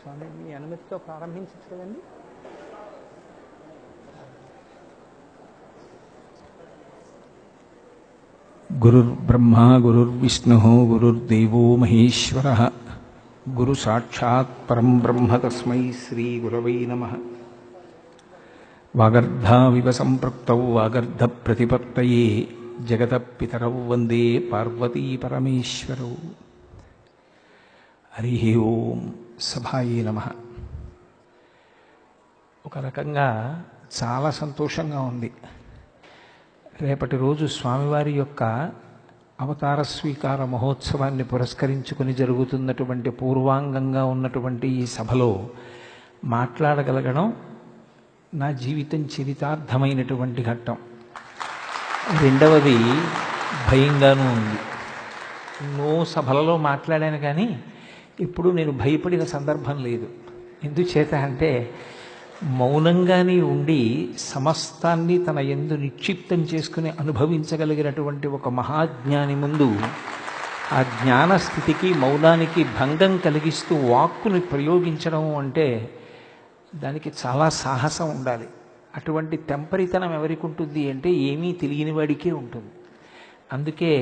స్వామి మీ అనుమతితో ప్రారంభించచ్చు కదండి. గురుర్బ్రహ్మ గురుర్విష్ణు గురుర్దేవో మహేశ్వరః గురు సాక్షాత్ పరం బ్రహ్మ తస్మై శ్రీ గురవై నమః. వాగర్ధావివ సంపృక్తౌ వాగర్ధ ప్రతిపత్తయే జగతః పితరౌ వందే పార్వతీ పరమేశ్వరౌ. హరి ఓం. సభాయే నమః. ఒక రకంగా చాలా సంతోషంగా ఉంది. రేపటి రోజు స్వామివారి యొక్క అవతార స్వీకార మహోత్సవాన్ని పురస్కరించుకుని జరుగుతున్నటువంటి పూర్వాంగంగా ఉన్నటువంటి ఈ సభలో మాట్లాడగలగడం నా జీవితం చరితార్థమైనటువంటి ఘట్టం. రెండవది భయంగానూ ఉంది. ఎన్నో సభలలో మాట్లాడాను కానీ ఇప్పుడు నేను భయపడిన సందర్భం లేదు. ఎందుచేత అంటే మౌనంగానే ఉండి సమస్తాన్ని తన యందు నిక్షిప్తం చేసుకుని అనుభవించగలిగినటువంటి ఒక మహాజ్ఞాని ముందు ఆ జ్ఞానస్థితికి మౌనానికి భంగం కలిగిస్తూ వాక్కుని ప్రయోగించడం అంటే దానికి చాలా సాహసం ఉండాలి. అటువంటి తెంపరితనం ఎవరికి ఉంటుంది అంటే ఏమీ తెలియని వాడికే ఉంటుంది. అందుకే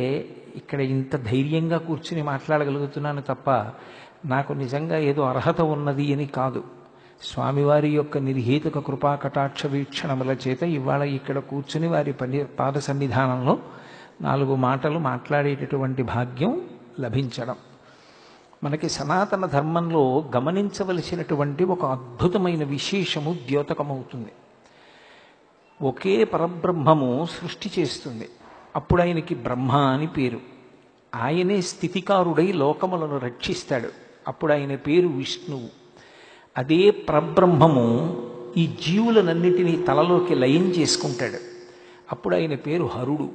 ఇక్కడ ఇంత ధైర్యంగా కూర్చుని మాట్లాడగలుగుతున్నాను తప్ప నాకు నిజంగా ఏదో అర్హత ఉన్నది అని కాదు. స్వామివారి యొక్క నిర్హేతుక కృపా కటాక్ష వీక్షణముల చేత ఇవాళ ఇక్కడ కూర్చుని వారి పాద సన్నిధానంలో 4 మాటలు మాట్లాడేటటువంటి భాగ్యం లభించడం మనకి సనాతన ధర్మంలో గమనించవలసినటువంటి ఒక అద్భుతమైన విశేషము ద్యోతకమవుతుంది. ఒకే పరబ్రహ్మము సృష్టి చేస్తుంది. అప్పుడు ఆయనకి బ్రహ్మ అని పేరు. ఆయనే స్థితికారుడై లోకములను రక్షిస్తాడు. అప్పుడు ఆయన పేరు విష్ణువు. అదే పరబ్రహ్మము ఈ జీవులనన్నిటినీ తలలోకి లయం చేసుకుంటాడు. అప్పుడు ఆయన పేరు హరుడు.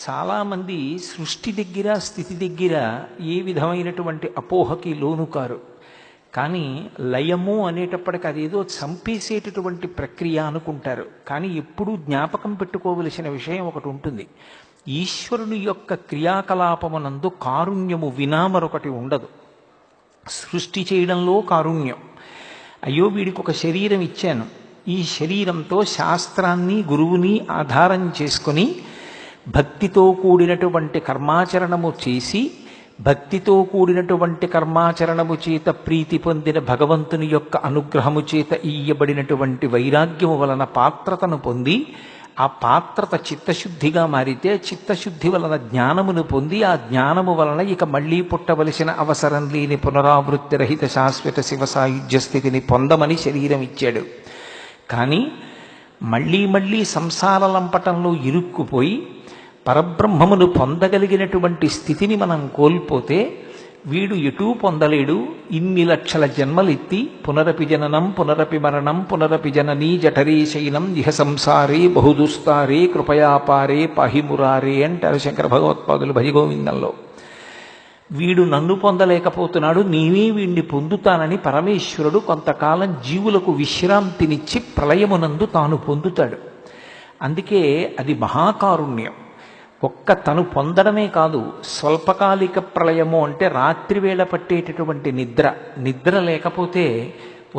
చాలామంది సృష్టి దగ్గర స్థితి దగ్గర ఏ విధమైనటువంటి అపోహకి లోను కారు. కానీ లయము అనేటప్పటికి అదేదో చంపేసేటటువంటి ప్రక్రియ అనుకుంటారు. కానీ ఎప్పుడూ జ్ఞాపకం పెట్టుకోవలసిన విషయం ఒకటి ఉంటుంది. ఈశ్వరుని యొక్క క్రియాకలాపమునందు కారుణ్యము వినా మరొకటి ఉండదు. సృష్టి చేయడంలో కారుణ్యం. అయ్యో వీడికి ఒక శరీరం ఇచ్చాను, ఈ శరీరంతో శాస్త్రాన్ని గురువుని ఆధారం చేసుకొని భక్తితో కూడినటువంటి కర్మాచరణము చేసి భక్తితో కూడినటువంటి కర్మాచరణము చేత ప్రీతి పొందిన భగవంతుని యొక్క అనుగ్రహము చేత ఇయ్యబడినటువంటి వైరాగ్యము వలన పాత్రతను పొంది ఆ పాత్రత చిత్తశుద్ధిగా మారితే చిత్తశుద్ధి వలన జ్ఞానమును పొంది ఆ జ్ఞానము వలన ఇక మళ్లీ పుట్టవలసిన అవసరం లేని పునరావృత్తి రహిత శాశ్వత శివ సాయుధ్య స్థితిని పొందమని శరీరం ఇచ్చాడు. కానీ మళ్లీ మళ్లీ సంసార లంపటంలో ఇరుక్కుపోయి పరబ్రహ్మమును పొందగలిగినటువంటి స్థితిని మనం కోల్పోతే వీడు ఎటూ పొందలేడు. ఇన్ని లక్షల జన్మలెత్తి పునరపి జననం పునరపి మరణం పునరపి జననీ జఠరీ శైనం ఇహ సంసారే బహుదుస్తారే కృపయాపారే పాహిమురారే అంటారు శంకర భగవత్పాదులు భజగోవిందంలో. వీడు నన్ను పొందలేకపోతున్నాడు, నేనే వీడిని పొందుతానని పరమేశ్వరుడు కొంతకాలం జీవులకు విశ్రాంతినిచ్చి ప్రళయమునందు తాను పొందుతాడు. అందుకే అది మహాకారుణ్యం. ఒక్క తను పొందడమే కాదు, స్వల్పకాలిక ప్రళయము అంటే రాత్రివేళ పట్టేటటువంటి నిద్ర లేకపోతే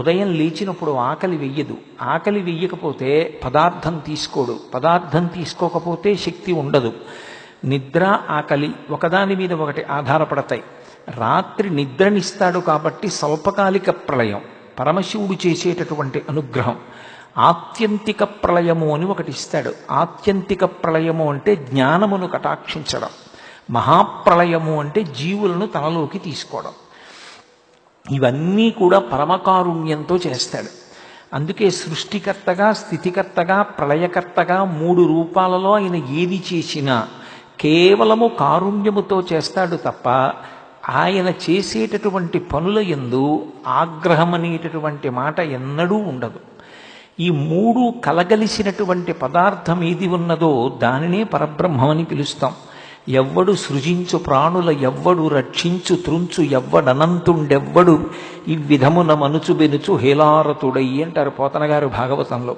ఉదయం లేచినప్పుడు ఆకలి వెయ్యదు. ఆకలి వెయ్యకపోతే పదార్థం తీసుకోడు. పదార్థం తీసుకోకపోతే శక్తి ఉండదు. నిద్ర ఆకలి ఒకదాని మీద ఒకటి ఆధారపడతాయి. రాత్రి నిద్రనిస్తాడు కాబట్టి స్వల్పకాలిక ప్రళయం పరమశివుడు చేసేటటువంటి అనుగ్రహం. ఆత్యంతిక ప్రళయము అని ఒకటి ఇస్తాడు. ఆత్యంతిక ప్రళయము అంటే జ్ఞానమును కటాక్షించడం. మహాప్రళయము అంటే జీవులను తనలోకి తీసుకోవడం. ఇవన్నీ కూడా పరమకారుణ్యంతో చేస్తాడు. అందుకే సృష్టికర్తగా స్థితికర్తగా ప్రళయకర్తగా 3 రూపాలలో ఆయన ఏది చేసినా కేవలము కారుణ్యముతో చేస్తాడు తప్ప ఆయన చేసేటటువంటి పనుల యందు ఆగ్రహం అనేటటువంటి మాట ఎన్నడూ ఉండదు. ఈ 3 కలగలిసినటువంటి పదార్థం ఏది ఉన్నదో దానినే పరబ్రహ్మమని పిలుస్తాం. ఎవ్వడు సృజించు ప్రాణుల ఎవ్వడు రక్షించు త్రుంచు ఎవ్వడనంతుండెవ్వడు ఈ విధమున మనుచు బెనుచు హేలారతుడై అంటారు పోతనగారు భాగవతంలో.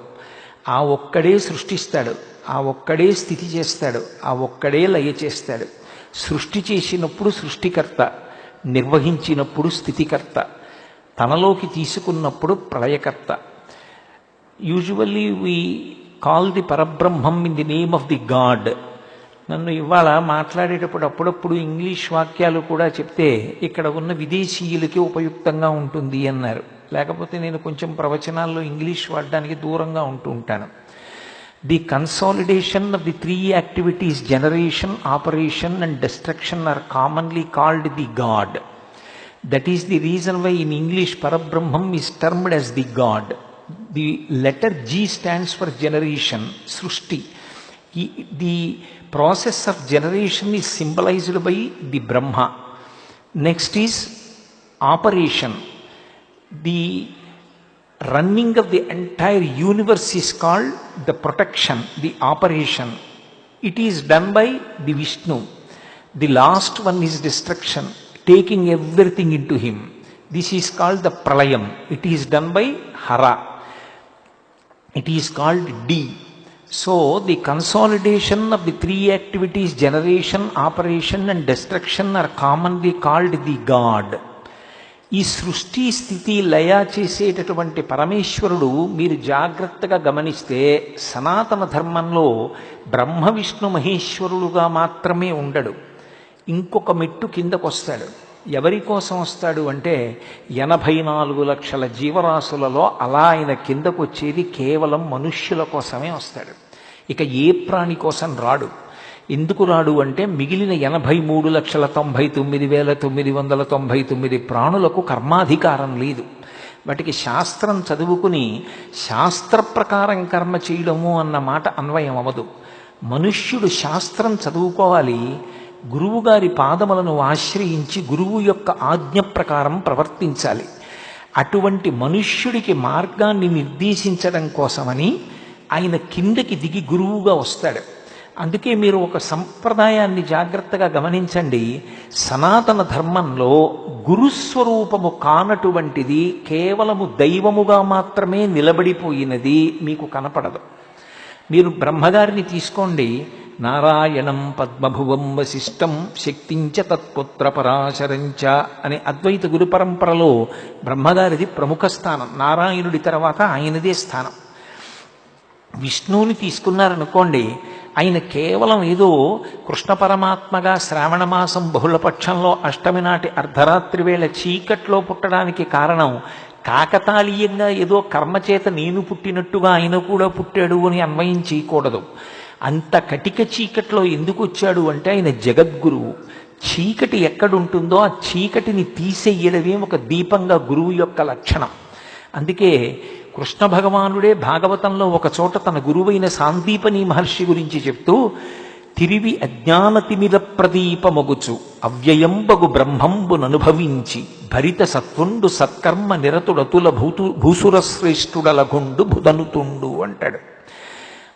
ఆ ఒక్కడే సృష్టిస్తాడు, ఆ ఒక్కడే స్థితి చేస్తాడు, ఆ ఒక్కడే లయ చేస్తాడు. సృష్టి చేసినప్పుడు సృష్టికర్త, నిర్వహించినప్పుడు స్థితికర్త. తనలోకి తీసుకున్నప్పుడు ప్రళయకర్త. Usually we call the Parabrahmam in the name of the God. నన్ను ఇవాళ మాట్లాడేటప్పుడు అప్పుడప్పుడు ఇంగ్లీష్ వాక్యాలు కూడా చెప్తే ఇక్కడ ఉన్న విదేశీయులకి ఉపయుక్తంగా ఉంటుంది అన్నారు. లేకపోతే నేను కొంచెం ప్రవచనాల్లో ఇంగ్లీష్ వాడడానికి దూరంగా ఉంటూ ఉంటాను. The consolidation of the three activities generation, operation and destruction are commonly called the god. That is the reason why in English Parabrahmam is termed as the god. The letter G stands for generation, Srushti. The process of generation is symbolized by the Brahma. Next is operation. The running of the entire universe is called the protection, the operation. It is done by the Vishnu. The last one is destruction, taking everything into him. This is called the Pralayam. It is done by Hara. It is called D. So the consolidation of the three activities generation, operation and destruction are commonly called the God. ఈ సృష్టి స్థితి లయ చేసేటటువంటి పరమేశ్వరుడు మీరు జాగ్రత్తగా గమనిస్తే సనాతన ధర్మంలో బ్రహ్మ విష్ణు మహేశ్వరుడుగా మాత్రమే ఉండడు. ఇంకొక మెట్టు కిందకొస్తాడు. ఎవరి కోసం వస్తాడు అంటే 84 లక్షల జీవరాశులలో అలా ఆయన కిందకు వచ్చేది కేవలం మనుష్యుల కోసమే వస్తాడు. ఇక ఏ ప్రాణి కోసం రాడు. ఎందుకు రాడు అంటే మిగిలిన 83,99,999 ప్రాణులకు కర్మాధికారం లేదు. వాటికి శాస్త్రం చదువుకుని శాస్త్ర ప్రకారం కర్మ చేయడము అన్న మాట అన్వయం అవ్వదు. మనుష్యుడు శాస్త్రం చదువుకోవాలి, గురువుగారి పాదములను ఆశ్రయించి గురువు యొక్క ఆజ్ఞ ప్రకారం ప్రవర్తించాలి. అటువంటి మనుష్యుడికి మార్గాన్ని నిర్దేశించడం కోసమని ఆయన కిందకి దిగి గురువుగా వస్తాడు. అందుకే మీరు ఒక సంప్రదాయాన్ని జాగ్రత్తగా గమనించండి. సనాతన ధర్మంలో గురుస్వరూపము కానటువంటిది కేవలము దైవముగా మాత్రమే నిలబడిపోయినది మీకు కనపడదు. మీరు బ్రహ్మగారిని తీసుకోండి. నారాయణం పద్మభువం వశిష్టం శక్తించ తత్పుత్ర పరాశరంచ అనే అద్వైత గురు పరంపరలో బ్రహ్మగారిది ప్రముఖ స్థానం. నారాయణుడి తర్వాత ఆయనదే స్థానం. విష్ణువుని తీసుకున్నారనుకోండి, ఆయన కేవలం ఏదో కృష్ణ పరమాత్మగా శ్రావణమాసం బహుళపక్షంలో అష్టమి నాటి అర్ధరాత్రి వేళ చీకట్లో పుట్టడానికి కారణం కాకతాళీయంగా ఏదో కర్మచేత నేను పుట్టినట్టుగా ఆయన కూడా పుట్టాడు అని అన్వయం చేయకూడదు. అంత కటిక చీకట్లో ఎందుకు వచ్చాడు అంటే ఆయన జగద్గురువు. చీకటి ఎక్కడుంటుందో ఆ చీకటిని తీసేయడమే ఒక దీపంగా గురువు యొక్క లక్షణం. అందుకే కృష్ణ భగవానుడే భాగవతంలో ఒక చోట తన గురువైన సాందీపని మహర్షి గురించి చెప్తూ, తిరివి అజ్ఞానతిమిర ప్రదీపమొగుచు అవ్యయంబగు బ్రహ్మంబుననుభవించి భరిత సత్వుండు సత్కర్మ నిరతుడతుల భూసుర శ్రేష్ఠుడలగుండు బుధనుతుండు అంటాడు.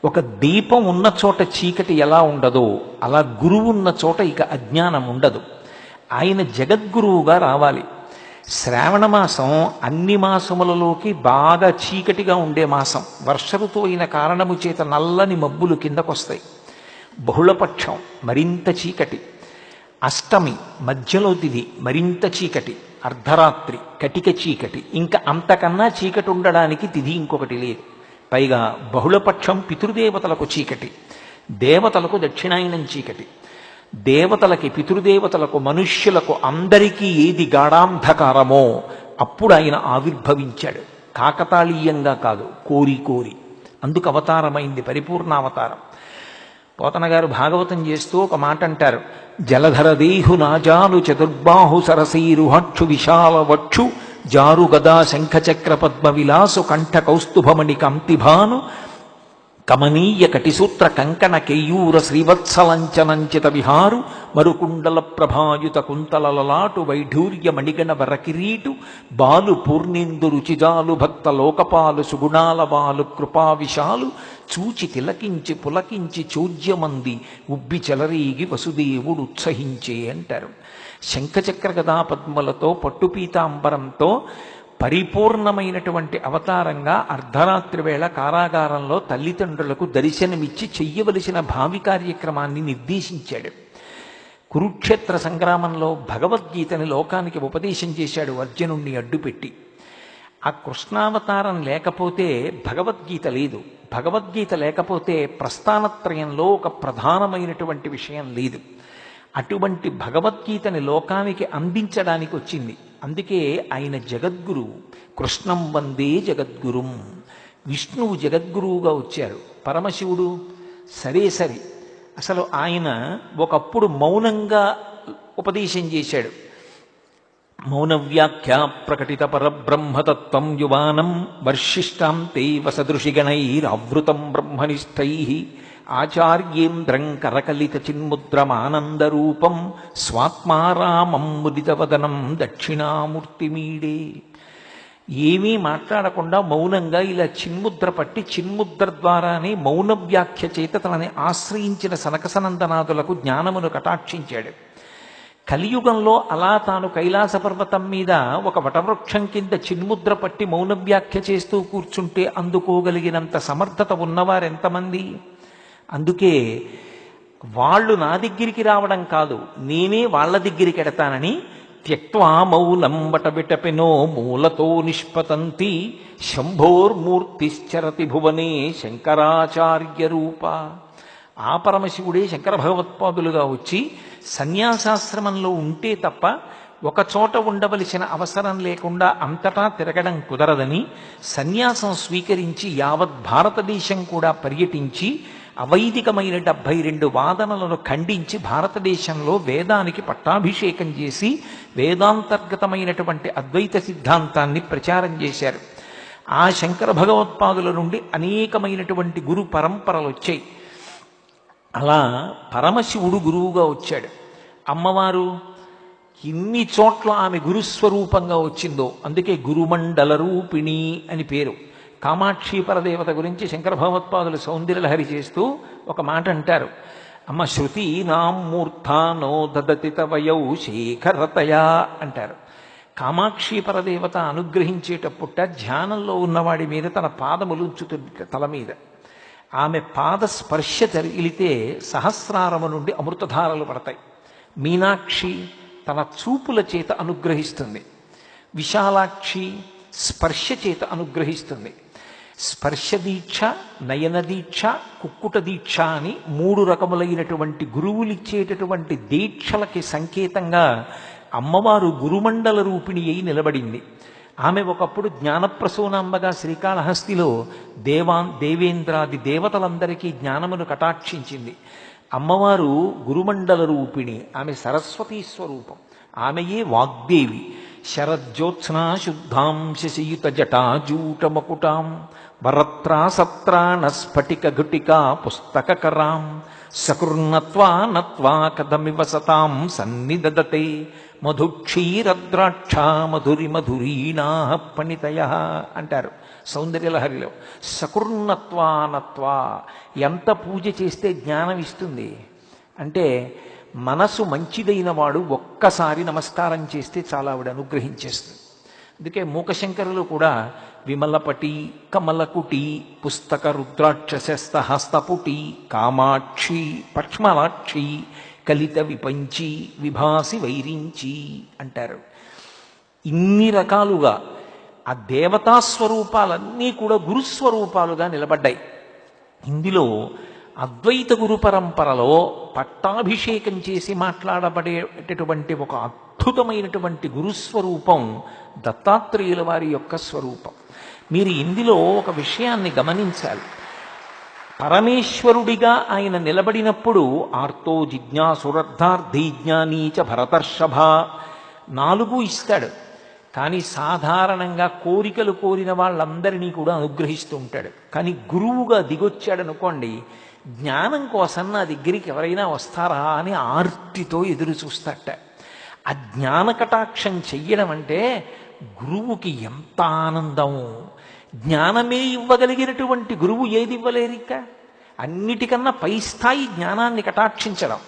ఒక దీపం ఉన్న చోట చీకటి ఎలా ఉండదో అలా గురువు ఉన్న చోట ఇక అజ్ఞానం ఉండదు. ఆయన జగద్గురువుగా రావాలి. శ్రావణ మాసం అన్ని మాసములలోకి బాగా చీకటిగా ఉండే మాసం. వర్ష ఋతువు అయిన కారణము చేత నల్లని మబ్బులు కిందకొస్తాయి. బహుళపక్షం మరింత చీకటి. అష్టమి మధ్యలో తిథి మరింత చీకటి. అర్ధరాత్రి కటిక చీకటి. ఇంకా అంతకన్నా చీకటి ఉండడానికి తిథి ఇంకొకటి లేదు. పైగా బహుళపక్షం పితృదేవతలకు చీకటి, దేవతలకు దక్షిణాయనం చీకటి. దేవతలకి, పితృదేవతలకు, మనుష్యులకు అందరికీ ఏది గాఢాంధకారమో అప్పుడు ఆయన ఆవిర్భవించాడు. కాకతాళీయంగా కాదు, కోరి కోరి. అందుకు అవతారమైంది పరిపూర్ణావతారం. పోతన గారు భాగవతం చేస్తూ ఒక మాట అంటారు. జలధర దేహు నాజాలు చతుర్బాహు సరసీరుహక్షు విశాల వక్షు జారు గదా శంఖచక్ర పద్మ విలాసు కంఠ కౌస్తుభమణి కంతిభాను కమనీయ కటిసూత్ర కంకణ కేయూర శ్రీవత్సలంచనంచిత విహారు మరుకుండల ప్రభాయుత కుంతలలలాటు వైఢూర్య మణిగణ వరకిరీటు బాలు పూర్ణేందు రుచిజాలు భక్త లోకపాలు సుగుణాల వాలు కృపావిశాలు చూచి తిలకించి పులకించి చోద్యమంది ఉబ్బి చెలరీగి వసుదేవుడు ఉత్సహించే అంటారు. శంఖచక్ర గదా పద్మలతో పట్టుపీతాంబరంతో పరిపూర్ణమైనటువంటి అవతారంగా అర్ధరాత్రి వేళ కారాగారంలో తల్లిదండ్రులకు దర్శనమిచ్చి చెయ్యవలసిన భావి కార్యక్రమాన్ని నిర్దేశించాడు. కురుక్షేత్ర సంగ్రామంలో భగవద్గీతని లోకానికి ఉపదేశం చేశాడు అర్జునుణ్ణి అడ్డుపెట్టి. ఆ కృష్ణావతారం లేకపోతే భగవద్గీత లేదు. భగవద్గీత లేకపోతే ప్రస్థానత్రయంలో ఒక ప్రధానమైనటువంటి విషయం లేదు. అటువంటి భగవద్గీతని లోకానికి అందించడానికి వచ్చింది. అందుకే ఆయన జగద్గురువు. కృష్ణం వందే జగద్గురుం. విష్ణువు జగద్గురువుగా వచ్చారు. పరమశివుడు సరే. అసలు ఆయన ఒకప్పుడు మౌనంగా ఉపదేశం చేశాడు. మౌన వ్యాఖ్య ప్రకటిత పరబ్రహ్మతత్వం యువానం వర్షిష్టాం తే వసదృషిగణైరావృతం బ్రహ్మనిష్టై ఆచార్యేంద్రం కరకలిత చిన్ముద్రమానందరూపం స్వాత్మారామం ముదితవదనం దక్షిణామూర్తిమీడే. ఏమీ మాట్లాడకుండా మౌనంగా ఇలా చిన్ముద్ర పట్టి చిన్ముద్ర ద్వారానే మౌన వ్యాఖ్య చేత తనని ఆశ్రయించిన సనకసనందనాదులకు జ్ఞానమును కటాక్షించాడు. కలియుగంలో అలా తాను కైలాస పర్వతం మీద ఒక వటవృక్షం కింద చిన్ముద్ర పట్టి మౌన వ్యాఖ్య చేస్తూ కూర్చుంటే అందుకోగలిగినంత సమర్థత ఉన్నవారెంతమంది? అందుకే వాళ్ళు నా దగ్గరికి రావడం కాదు, నేనే వాళ్ళ దగ్గరికి ఎడతానని త్యక్వా మౌలం వటవిటపినో మూలతో నిష్పతంతి శంభోర్మూర్తిశ్చరతి భువనే శంకరాచార్య రూప. ఆ పరమశివుడే శంకర భగవత్పాదులుగా వచ్చి సన్యాసాశ్రమంలో ఉంటే తప్ప ఒక చోట ఉండవలసిన అవసరం లేకుండా అంతటా తిరగడం కుదరదని సన్యాసం స్వీకరించి యావత్ భారతదేశం కూడా పర్యటించి అవైదికమైన 72 వాదనలను ఖండించి భారతదేశంలో వేదానికి పట్టాభిషేకం చేసి వేదాంతర్గతమైనటువంటి అద్వైత సిద్ధాంతాన్ని ప్రచారం చేశారు. ఆ శంకర భగవత్పాదుల నుండి అనేకమైనటువంటి గురు పరంపరలు వచ్చాయి. అలా పరమశివుడు గురువుగా వచ్చాడు. అమ్మవారు ఇన్ని చోట్ల ఆమె గురుస్వరూపంగా వచ్చిందో అందుకే గురుమండల రూపిణి అని పేరు. కామాక్షి పరదేవత గురించి శంకర భగవత్పాదులు సౌందర్యలహరి చేస్తూ ఒక మాట అంటారు. అమ్మ శృతి నామూర్ధానో దదతి తవయౌ శేఖరతయా అంటారు. కామాక్షి పరదేవత అనుగ్రహించేటప్పుట ధ్యానంలో ఉన్నవాడి మీద తన పాదములు ఉంచుతుంది తల మీద. ఆమె పాద స్పర్శ తగిలితే సహస్రారము నుండి అమృతధారలు పడతాయి. మీనాక్షి తన చూపుల చేత అనుగ్రహిస్తుంది. విశాలాక్షి స్పర్శ చేత అనుగ్రహిస్తుంది. స్పర్శ దీక్ష, నయన దీక్ష, కుక్కుట దీక్ష అని 3 రకములైనటువంటి గురువులిచ్చేటటువంటి దీక్షలకి సంకేతంగా అమ్మవారు గురుమండల రూపిణి అయి నిలబడింది. ఆమె ఒకప్పుడు జ్ఞానప్రసూనాంబగా శ్రీకాళహస్తిలో దేవేంద్రాది దేవతలందరికీ జ్ఞానమును కటాక్షించింది. అమ్మవారు గురుమండల రూపిణి. ఆమె సరస్వతీ స్వరూపం. ఆమెయే వాగ్దేవి. శరజ్యోత్స్నా శుద్ధాం శశియుత జటాజూటమకుటాం వరత్రా సత్రాణ స్ఫటిక ఘటికా పుస్తకరాం సకృన్నత్వా నత్వా కథమివ సతాం సన్నిదదతే మధుక్షీరద్రాక్ష మధురి మధురీణా పణితయ అంటారు సౌందర్యలహరిలో. సకృన్నత్వా నత్వా, ఎంత పూజ చేస్తే జ్ఞానం ఇస్తుంది అంటే మనసు మంచిదైన వాడు ఒక్కసారి నమస్కారం చేస్తే చాలా ఆవిడ అనుగ్రహించేస్తుంది. అందుకే మూకశంకరులు కూడా విమలపటి కమలకుటి పుస్తక రుద్రాక్షస్త హస్తపుటి కామాక్షి పక్ష్మలాక్షి కలిత విపంచి విభాసి వైరించి అంటారు. ఇన్ని రకాలుగా ఆ దేవతా స్వరూపాలన్నీ కూడా గురుస్వరూపాలుగా నిలబడ్డాయి. ఇందులో అద్వైత గురు పరంపరలో పట్టాభిషేకం చేసి మాట్లాడబడేటటువంటి ఒక అద్భుతమైనటువంటి గురుస్వరూపం దత్తాత్రేయుల వారి యొక్క స్వరూపం. మీరు ఇందులో ఒక విషయాన్ని గమనించాలి. పరమేశ్వరుడిగా ఆయన నిలబడినప్పుడు ఆర్తో జిజ్ఞాసురర్థార్థి జ్ఞానీచ భరతర్షభ 4 ఇస్తాడు. కానీ సాధారణంగా కోరికలు కోరిన వాళ్ళందరినీ కూడా అనుగ్రహిస్తూ ఉంటాడు. కానీ గురువుగా దిగొచ్చాడనుకోండి, జ్ఞానం కోసం నా దగ్గరికి ఎవరైనా వస్తారా అని ఆర్తితో ఎదురు చూస్తాట. ఆ జ్ఞాన కటాక్షం చెయ్యడం అంటే గురువుకి ఎంత ఆనందము. జ్ఞానమే ఇవ్వగలిగినటువంటి గురువు ఏది ఇవ్వలేరిక? అన్నిటికన్నా పై స్థాయి జ్ఞానాన్ని కటాక్షించడం.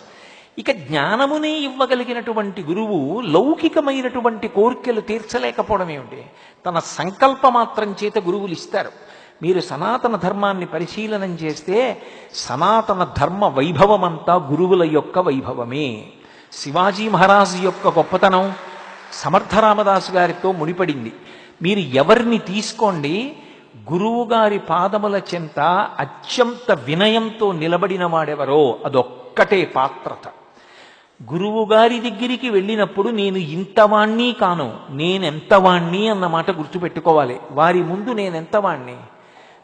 ఇక జ్ఞానమునే ఇవ్వగలిగినటువంటి గురువు లౌకికమైనటువంటి కోరికలు తీర్చలేకపోవడం ఏమిటి? తన సంకల్పమాత్రం చేత గురువులు ఇస్తారు. మీరు సనాతన ధర్మాన్ని పరిశీలనం చేస్తే సనాతన ధర్మ వైభవమంతా గురువుల యొక్క వైభవమే. శివాజీ మహారాజు యొక్క గొప్పతనం సమర్థరామదాసు గారితో ముడిపడింది. మీరు ఎవరిని తీసుకోండి, గురువుగారి పాదముల చెంత అత్యంత వినయంతో నిలబడిన వాడెవరో అదొక్కటే పాత్రత. గురువుగారి దగ్గరికి వెళ్ళినప్పుడు నేను ఇంతవాణ్ణి కాను, నేనెంతవాణ్ణి అన్నమాట గుర్తుపెట్టుకోవాలి. వారి ముందు నేనెంతవాణ్ణి,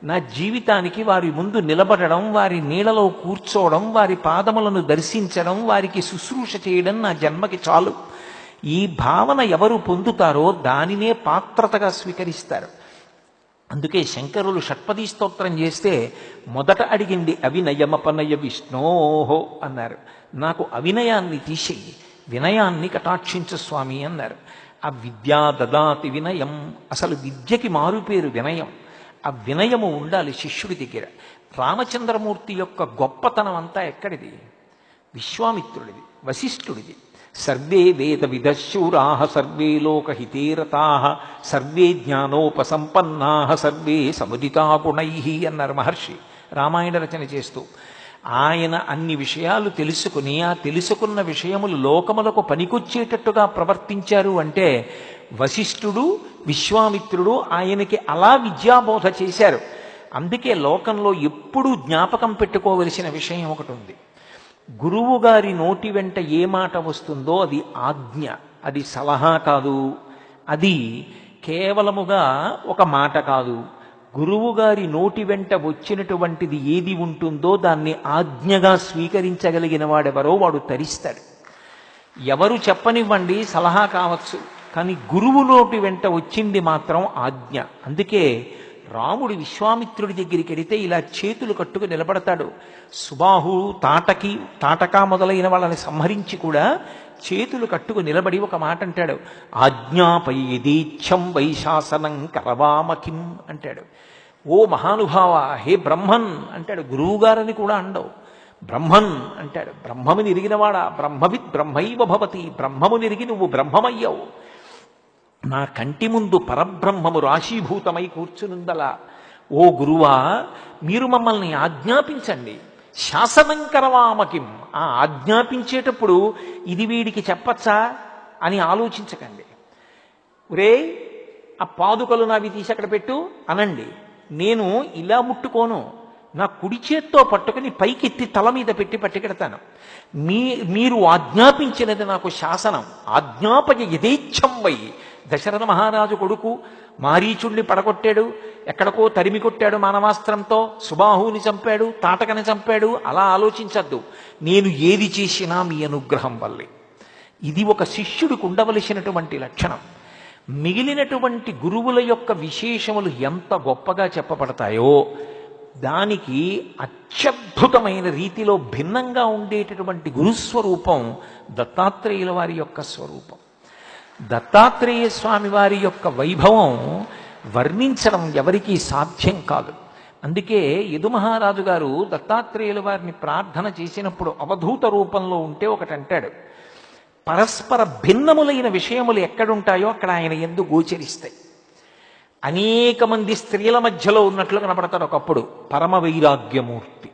నా జీవితానికి వారి ముందు నిలబడడం, వారి నీడలో కూర్చోవడం, వారి పాదములను దర్శించడం, వారికి శుశ్రూష చేయడం నా జన్మకి చాలు. ఈ భావన ఎవరు పొందుతారో దానినే పాత్రతగా స్వీకరిస్తారు. అందుకే శంకరులు షట్పదీ స్తోత్రం చేస్తే మొదట అడిగింది అవినయమపనయ విష్ణోహో అన్నారు. నాకు అవినయాన్ని తీసేయి, వినయాన్ని కటాక్షించు స్వామి అన్నారు. ఆ విద్యా దదాతి వినయం, అసలు విద్యకి మారుపేరు వినయం. ఆ వినయము ఉండాలి శిష్యుడి దగ్గర. రామచంద్రమూర్తి యొక్క గొప్పతనం అంతా ఎక్కడిది? విశ్వామిత్రుడిది, వశిష్ఠుడిది. సర్వే వేద విదశూరాః సర్వే లోకహితేరతాః సర్వే జ్ఞానోపసంపన్నాః సర్వే సముదితా గుణైః అన్నారు మహర్షి రామాయణ రచన చేస్తూ. ఆయన అన్ని విషయాలు తెలుసుకుని ఆ తెలుసుకున్న విషయములు లోకములకు పనికొచ్చేటట్టుగా ప్రవర్తించారు అంటే వశిష్ఠుడు, విశ్వామిత్రుడు ఆయనకి అలా విద్యాబోధ చేశారు. అందుకే లోకంలో ఎప్పుడూ జ్ఞాపకం పెట్టుకోవలసిన విషయం ఒకటి ఉంది. గురువు గారి నోటి వెంట ఏ మాట వస్తుందో అది ఆజ్ఞ, అది సలహా కాదు, అది కేవలముగా ఒక మాట కాదు. గురువు గారి నోటి వెంట వచ్చినటువంటిది ఏది ఉంటుందో దాన్ని ఆజ్ఞగా స్వీకరించగలిగిన వాడెవరో వాడు తరిస్తాడు. ఎవరు చెప్పనివ్వండి, సలహా కావచ్చు, కానీ గురువు నోటి వెంట వచ్చింది మాత్రం ఆజ్ఞ. అందుకే రాముడు విశ్వామిత్రుడి దగ్గరికి వెడితే ఇలా చేతులు కట్టుకు నిలబడతాడు. సుబాహు, తాటక మొదలైన వాళ్ళని సంహరించి కూడా చేతులు కట్టుకు నిలబడి ఒక మాట అంటాడు, ఆజ్ఞాపై యదీచ్ఛం వైశాసనం కరవామకిం అంటాడు. ఓ మహానుభావ, హే బ్రహ్మన్ అంటాడు. గురువుగారని కూడా అండవు, బ్రహ్మన్ అంటాడు. బ్రహ్మముని ఎరిగినవాడా, బ్రహ్మవిత్ బ్రహ్మైవ భవతి, బ్రహ్మముని ఎరిగి నువ్వు బ్రహ్మమయ్యావు. నా కంటి ముందు పరబ్రహ్మము రాశీభూతమై కూర్చునుందలా. ఓ గురువా, మీరు మమ్మల్ని ఆజ్ఞాపించండి. శాసనం కరవామకిం, ఆ ఆజ్ఞాపించేటప్పుడు ఇది వీడికి చెప్పచ్చా అని ఆలోచించకండి. ఒరే, ఆ పాదుకలు నావి తీసి అక్కడ పెట్టు అనండి. నేను ఇలా ముట్టుకోను, నా కుడి చేత్తో పట్టుకుని పైకెత్తి తల మీద పెట్టి పట్టుకెడతాను. మీరు ఆజ్ఞాపించినది నాకు శాసనం. ఆజ్ఞాపయ యథేచ్ఛం వై. దశరథ మహారాజు కొడుకు మారీచుణ్ణి పడగొట్టాడు, ఎక్కడికో తరిమి కొట్టాడు మానవాస్త్రంతో, సుబాహుని చంపాడు, తాటకని చంపాడు. అలా ఆలోచించద్దు. నేను ఏది చేసినా మీ అనుగ్రహం వల్లే. ఇది ఒక శిష్యుడికి ఉండవలసినటువంటి లక్షణం. మిగిలినటువంటి గురువుల యొక్క విశేషములు ఎంత గొప్పగా చెప్పబడతాయో దానికి అత్యద్భుతమైన రీతిలో భిన్నంగా ఉండేటటువంటి గురుస్వరూపం దత్తాత్రేయుల వారి యొక్క స్వరూపం. దత్తాత్రేయ స్వామి వారి యొక్క వైభవం వర్ణించడం ఎవరికీ సాధ్యం కాదు. అందుకే యదుమహారాజు గారు దత్తాత్రేయుల వారిని ప్రార్థన చేసినప్పుడు అవధూత రూపంలో ఉంటే ఒకటంటాడు, పరస్పర భిన్నములైన విషయములు ఎక్కడుంటాయో అక్కడ ఆయన యందు గోచరిస్తాయి. అనేక మంది స్త్రీల మధ్యలో ఉన్నట్లు కనపడతాడు ఒకప్పుడు, పరమ వైరాగ్యమూర్తి.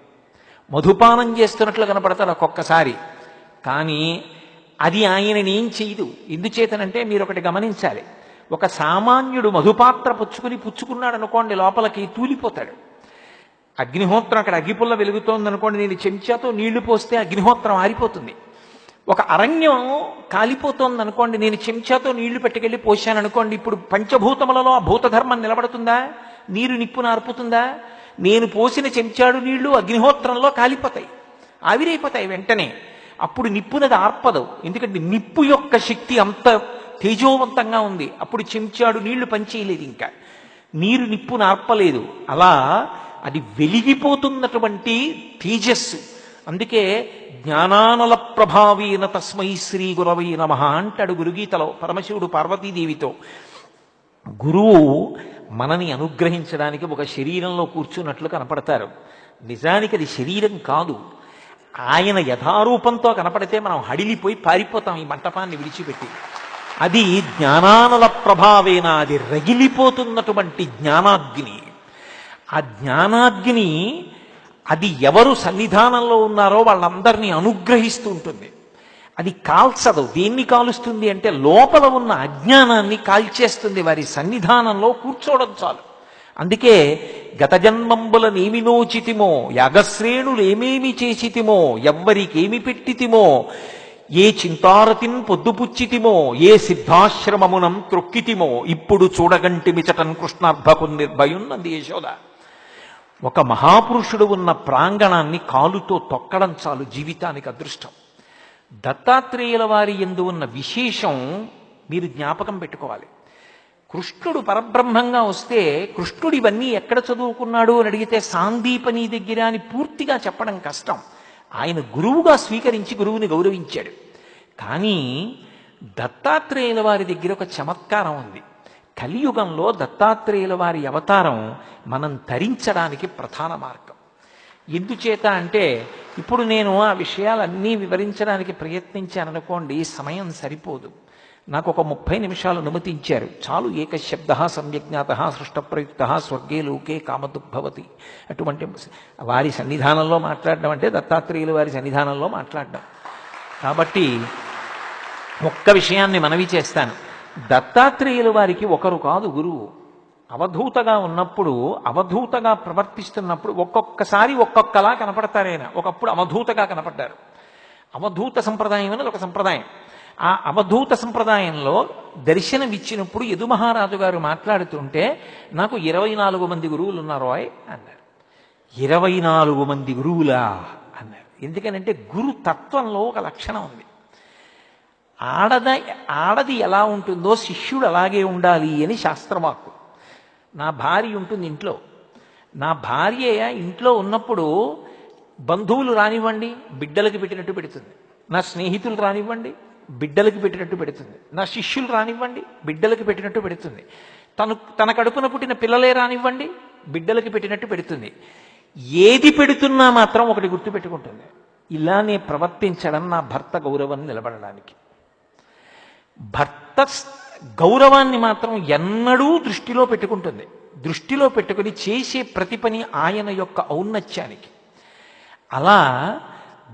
మధుపానం చేస్తున్నట్లు కనపడతాడు ఒక్కొక్కసారి, కానీ అది ఆయనని ఏం చేయదు. ఎందుచేతనంటే మీరు ఒకటి గమనించాలి, ఒక సామాన్యుడు మధుపాత్ర పుచ్చుకున్నాడు అనుకోండి, లోపలికి తూలిపోతాడు. అగ్నిహోత్రం అక్కడ అగ్గిపుల్ల వెలుగుతోంది అనుకోండి, నేను చెంచాతో నీళ్లు పోస్తే అగ్నిహోత్రం ఆరిపోతుంది. ఒక అరణ్యం కాలిపోతోంది అనుకోండి, నేను చెంచాతో నీళ్లు పెట్టుకెళ్ళి పోశాను అనుకోండి, ఇప్పుడు పంచభూతములలో ఆ భూతధర్మం నిలబడుతుందా? నీరు నిప్పును ఆర్పుతుందా? నేను పోసిన చెంచాడు నీళ్లు అగ్నిహోత్రంలో కాలిపోతాయి, ఆవిరైపోతాయి వెంటనే. అప్పుడు నిప్పునది ఆర్పదు, ఎందుకంటే నిప్పు యొక్క శక్తి అంత తేజోవంతంగా ఉంది. అప్పుడు చెంచాడు నీళ్లు పనిచేయలేదు, ఇంకా నీరు నిప్పును ఆర్పలేదు. అలా అది వెలిగిపోతున్నటువంటి తేజస్సు. అందుకే జ్ఞానానల ప్రభావేన తస్మై శ్రీ గురవై నమః అంటాడు గురుగీతలో పరమశివుడు పార్వతీదేవితో. గురువు మనని అనుగ్రహించడానికి ఒక శరీరంలో కూర్చున్నట్లు కనపడతారు. నిజానికి అది శరీరం కాదు. ఆయన యథారూపంతో కనపడితే మనం హడిలిపోయి పారిపోతాం ఈ మంటపాన్ని విడిచిపెట్టి. అది జ్ఞానానల ప్రభావేన, అది రగిలిపోతున్నటువంటి జ్ఞానాగ్ని. ఆ జ్ఞానాగ్ని అది ఎవరు సన్నిధానంలో ఉన్నారో వాళ్ళందరినీ అనుగ్రహిస్తూ ఉంటుంది. అది కాల్చదు. దేన్ని కాలుస్తుంది అంటే లోపల ఉన్న అజ్ఞానాన్ని కాల్చేస్తుంది. వారి సన్నిధానంలో కూర్చోవడం చాలు. అందుకే గత జన్మంబుల నేమినోచితిమో, యాగశ్రేణులు ఏమేమి చేసితిమో, ఎవ్వరికేమి పెట్టితిమో, ఏ చింతారతిన్ పొద్దుపుచ్చితిమో, ఏ సిద్ధాశ్రమమునం త్రొక్కితిమో, ఇప్పుడు చూడగంటిమిచటన్ కృష్ణార్భకు నిర్భయున్నది యశోద. ఒక మహాపురుషుడు ఉన్న ప్రాంగణాన్ని కాలుతో తొక్కడం చాలు జీవితానికి అదృష్టం. దత్తాత్రేయుల వారి యందు ఉన్న విశేషం మీరు జ్ఞాపకం పెట్టుకోవాలి. కృష్ణుడు పరబ్రహ్మంగా వస్తే కృష్ణుడు ఇవన్నీ ఎక్కడ చదువుకున్నాడు అని అడిగితే సాందీపని దగ్గర అని పూర్తిగా చెప్పడం కష్టం. ఆయన గురువుగా స్వీకరించి గురువుని గౌరవించాడు. కానీ దత్తాత్రేయుల వారి దగ్గర ఒక చమత్కారం ఉంది. కలియుగంలో దత్తాత్రేయుల వారి అవతారం మనం తరించడానికి ప్రధాన మార్గం. ఎందుచేత అంటే ఇప్పుడు నేను ఆ విషయాలన్నీ వివరించడానికి ప్రయత్నించాననుకోండి, సమయం సరిపోదు. నాకు ఒక 30 నిమిషాలు అనుమతించారు చాలు. ఏకశబ్ద సమ్యజ్ఞాత సృష్టప్రయుక్త స్వర్గే లోకే కామదుగ్భవతి. అటువంటి వారి సన్నిధానంలో మాట్లాడడం అంటే దత్తాత్రేయుల వారి సన్నిధానంలో మాట్లాడడం. కాబట్టి ఒక్క విషయాన్ని మనవి చేస్తాను. దత్తాత్రేయుల వారికి ఒకరు కాదు గురువు. అవధూతగా ఉన్నప్పుడు, అవధూతగా ప్రవర్తిస్తున్నప్పుడు ఒక్కొక్కసారి ఒక్కొక్కలా కనపడతారైనా. ఒకప్పుడు అవధూతగా కనపడ్డారు. అవధూత సంప్రదాయం అనేది ఒక సంప్రదాయం. ఆ అవధూత సంప్రదాయంలో దర్శనమిచ్చినప్పుడు యదుమహారాజు గారు మాట్లాడుతుంటే నాకు 24 మంది గురువులు ఉన్నారోయ్ అన్నారు. 24 మంది గురువులా అన్నారు. ఎందుకనంటే గురు తత్వంలో ఒక లక్షణం ఉంది. ఆడది ఎలా ఉంటుందో శిష్యుడు అలాగే ఉండాలి అని శాస్త్రవాక్కు. నా భార్య ఉంటుంది ఇంట్లో. నా భార్య ఇంట్లో ఉన్నప్పుడు బంధువులు రానివ్వండి బిడ్డలకి పెట్టినట్టు పెడుతుంది. నా స్నేహితులు రానివ్వండి బిడ్డలకి పెట్టినట్టు పెడుతుంది. నా శిష్యులు రానివ్వండి బిడ్డలకి పెట్టినట్టు పెడుతుంది. తన కడుపున పుట్టిన పిల్లలే రానివ్వండి బిడ్డలకి పెట్టినట్టు పెడుతుంది. ఏది పెడుతున్నా మాత్రం ఒకటి గుర్తుపెట్టుకుంటుంది, ఇలానే ప్రవర్తించడం నా భర్త గౌరవాన్ని నిలబడడానికి. భర్త గౌరవాన్ని మాత్రం ఎన్నడూ దృష్టిలో పెట్టుకుంటుంది. దృష్టిలో పెట్టుకుని చేసే ప్రతి పని ఆయన యొక్క ఔన్నత్యానికి. అలా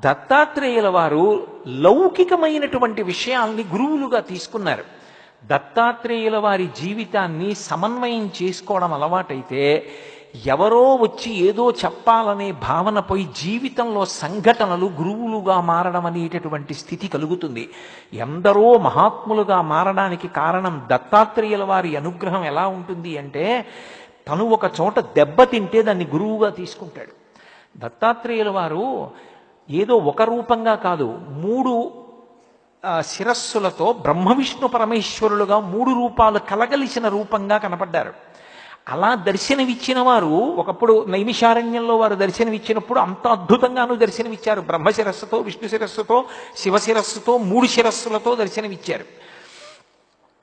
దత్తాత్రేయుల వారు లౌకికమైనటువంటి విషయాల్ని గురువులుగా తీసుకున్నారు. దత్తాత్రేయుల వారి జీవితాన్ని సమన్వయం చేసుకోవడం అలవాటైతే ఎవరో వచ్చి ఏదో చెప్పాలనే భావన పోయి జీవితంలో సంఘటనలు గురువులుగా మారడం అనేటటువంటి స్థితి కలుగుతుంది. ఎందరో మహాత్ములుగా మారడానికి కారణం దత్తాత్రేయుల వారి అనుగ్రహం ఎలా ఉంటుంది అంటే, తను ఒక చోట దెబ్బతింటే దాన్ని గురువుగా తీసుకుంటాడు. దత్తాత్రేయుల వారు ఏదో ఒక రూపంగా కాదు, 3 శిరస్సులతో బ్రహ్మ విష్ణు పరమేశ్వరులుగా 3 రూపాలు కలగలిసిన రూపంగా కనపడ్డారు. అలా దర్శనమిచ్చిన వారు ఒకప్పుడు నైమిషారణ్యంలో వారు దర్శనమిచ్చినప్పుడు అంత అద్భుతంగానూ దర్శనమిచ్చారు. బ్రహ్మ శిరస్సుతో, విష్ణు శిరస్సుతో, శివ శిరస్సుతో 3 శిరస్సులతో దర్శనమిచ్చారు.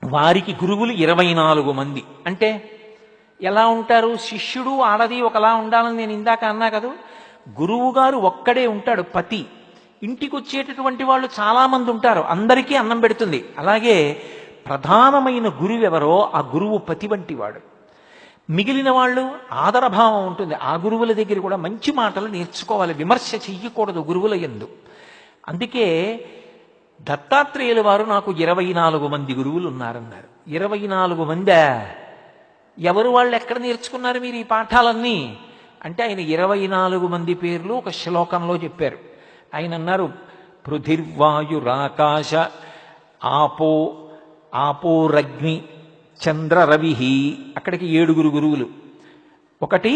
వారికి గురువులు 24 మంది. అంటే ఎలా ఉంటారు? శిష్యుడు ఆడది ఒకలా ఉండాలని నేను ఇందాక అన్నా కదా. గురువు గారు ఒక్కడే ఉంటాడు పతి. ఇంటికి వచ్చేటటువంటి వాళ్ళు చాలా మంది ఉంటారు, అందరికీ అన్నం పెడుతుంది. అలాగే ప్రధానమైన గురువు ఎవరో ఆ గురువు పతి వంటి వాడు. మిగిలిన వాళ్ళు ఆదరభావం ఉంటుంది. ఆ గురువుల దగ్గర కూడా మంచి మాటలు నేర్చుకోవాలి, విమర్శ చెయ్యకూడదు గురువుల యందు. అందుకే దత్తాత్రేయుల వారు నాకు 24 మంది గురువులు ఉన్నారన్నారు. 24 మందా? ఎవరు వాళ్ళు? ఎక్కడ నేర్చుకున్నారు మీరు ఈ పాఠాలన్నీ అంటే ఆయన 24 మంది పేర్లు ఒక శ్లోకంలో చెప్పారు. ఆయన అన్నారు, పృథిర్వాయురాకాశ ఆపోరగ్ని చంద్ర రవి. అక్కడికి 7 గురువులు. ఒకటి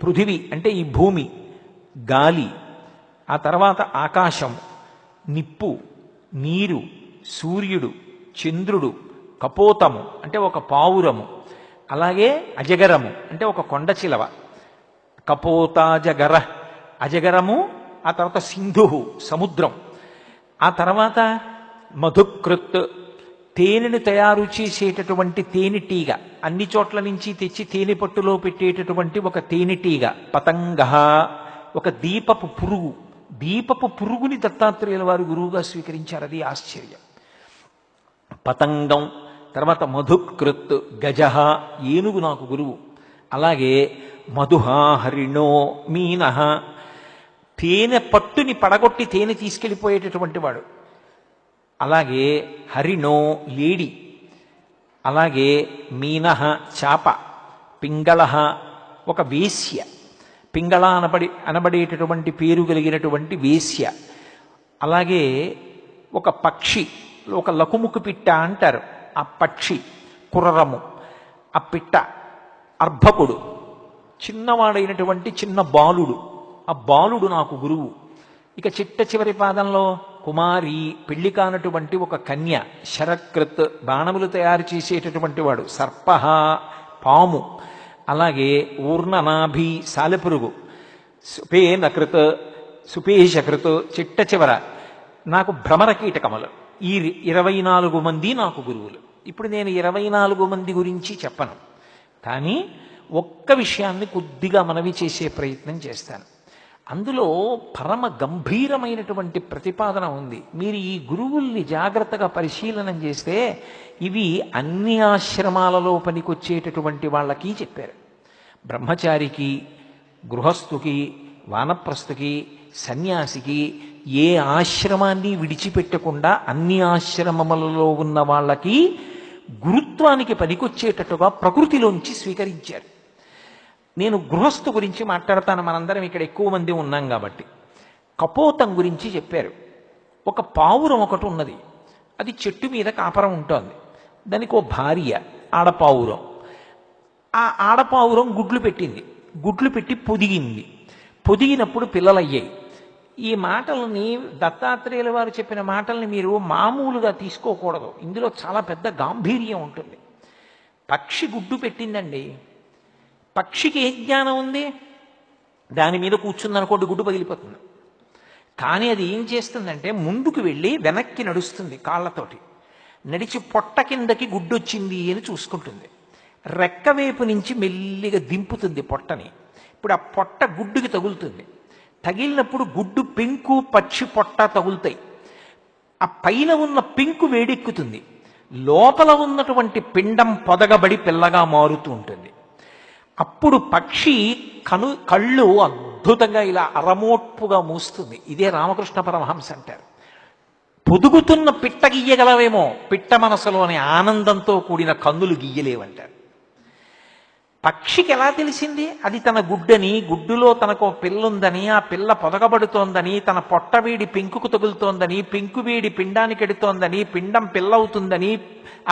పృథివి అంటే ఈ భూమి, గాలి, ఆ తర్వాత ఆకాశం, నిప్పు, నీరు, సూర్యుడు, చంద్రుడు, కపోతము అంటే ఒక పావురము, అలాగే అజగరము అంటే ఒక కొండ చిలవ. కపోతాజగర అజగరము, ఆ తర్వాత సింధు సముద్రం, ఆ తర్వాత మధుకృత్ తేనెను తయారు చేసేటటువంటి తేనెటీగ, అన్ని చోట్ల నుంచి తెచ్చి తేనె పట్టులో పెట్టేటటువంటి ఒక తేనెటీగ. పతంగ ఒక దీపపు పురుగు. దీపపు పురుగుని దత్తాత్రేయుల వారు గురువుగా స్వీకరించారు. అది ఆశ్చర్యం. పతంగం, తర్వాత మధుకృత్, గజ ఏనుగు నాకు గురువు. అలాగే మధుహ హరిణో మీనః తేనె పట్టుని పడగొట్టి తేనె తీసుకెళ్ళిపోయేటటువంటి వాడు. అలాగే హరిణో లేడి, అలాగే మీనః చాప, పింగళ ఒక వేశ్య, పింగళ అనబడేటటువంటి పేరు కలిగినటువంటి వేశ్య, అలాగే ఒక పక్షి, ఒక లకుముకు పిట్ట అంటారు, ఆ పక్షి కుర్రము, ఆ పిట్ట అర్భకుడు, చిన్నవాడైనటువంటి చిన్న బాలుడు, ఆ బాలుడు నాకు గురువు. ఇక చిట్ట చివరి పాదంలో కుమారి, పెళ్లి కానటువంటి ఒక కన్య, శరకృత్ బాణములు తయారు చేసేటటువంటి వాడు, సర్ప పాము, అలాగే ఊర్ణనాభి సాలెపురుగు, సుపేనకృత్ సుపేశకృత్, చిట్ట చివర నాకు భ్రమర కీటకములు. ఈ 24 మంది నాకు గురువులు. ఇప్పుడు నేను 24 మంది గురించి చెప్పను, కానీ ఒక్క విషయాన్ని కొద్దిగా మనవి చేసే ప్రయత్నం చేస్తాను. అందులో పరమ గంభీరమైనటువంటి ప్రతిపాదన ఉంది. మీరు ఈ గురువుల్ని జాగ్రత్తగా పరిశీలనం చేస్తే ఇవి అన్ని ఆశ్రమాలలో పనికొచ్చేటటువంటి వాళ్ళకి చెప్పారు. బ్రహ్మచారికి, గృహస్థుకి, వానప్రస్థుకి, సన్యాసికి ఏ ఆశ్రమాన్ని విడిచిపెట్టకుండా అన్ని ఆశ్రమములలో ఉన్న వాళ్ళకి గురుత్వానికి పనికొచ్చేటట్టుగా ప్రకృతిలోంచి స్వీకరించారు. నేను గృహస్థు గురించి మాట్లాడతాను, మనందరం ఇక్కడ ఎక్కువ మంది ఉన్నాం కాబట్టి. కపోతం గురించి చెప్పారు. ఒక పావురం ఒకటి ఉన్నది, అది చెట్టు మీద కాపరం ఉంటుంది. దానికి ఓ భార్య ఆడపావురం. ఆ ఆడపావురం గుడ్లు పెట్టింది, గుడ్లు పెట్టి పొదిగింది. పొదిగినప్పుడు పిల్లలయ్యాయి. ఈ మాటలని దత్తాత్రేయుల వారు చెప్పిన మాటల్ని మీరు మామూలుగా తీసుకోకూడదు, ఇందులో చాలా పెద్ద గాంభీర్యం ఉంటుంది. పక్షి గుడ్డు పెట్టిందండి, పక్షికి ఏ జ్ఞానం ఉంది? దాని మీద కూర్చుందనుకోండి గుడ్డు పగిలిపోతుంది. కానీ అది ఏం చేస్తుందంటే ముందుకు వెళ్ళి వెనక్కి నడుస్తుంది, కాళ్ళతోటి నడిచి పొట్ట కిందకి గుడ్డు వచ్చింది అని చూసుకుంటుంది. రెక్కవేపు నుంచి మెల్లిగా దింపుతుంది పొట్టని. ఇప్పుడు ఆ పొట్ట గుడ్డుకి తగులుతుంది. తగిలినప్పుడు గుడ్డు పెంకు పక్షి పొట్ట తగులుతాయి. ఆ పైన ఉన్న పెంకు వేడెక్కుతుంది, లోపల ఉన్నటువంటి పిండం పొదగబడి పిల్లగా మారుతూ ఉంటుంది. అప్పుడు పక్షి కళ్ళు అద్భుతంగా ఇలా అరమోట్పుగా మూస్తుంది. ఇదే రామకృష్ణ పరమహంస అంటారు. పొదుగుతున్న పిట్ట గీయగలవేమో, పిట్ట మనసులోని ఆనందంతో కూడిన కన్నులు గీయలేవంటారు. పక్షికి ఎలా తెలిసింది అది తన గుడ్డని, గుడ్డులో తనకు పిల్లుందని, ఆ పిల్ల పొదగబడుతోందని, తన పొట్టవేడి పెంకుకు తగులుతోందని, పెంకువేడి పిండానికి ఎడుతోందని, పిండం పిల్లవుతుందని,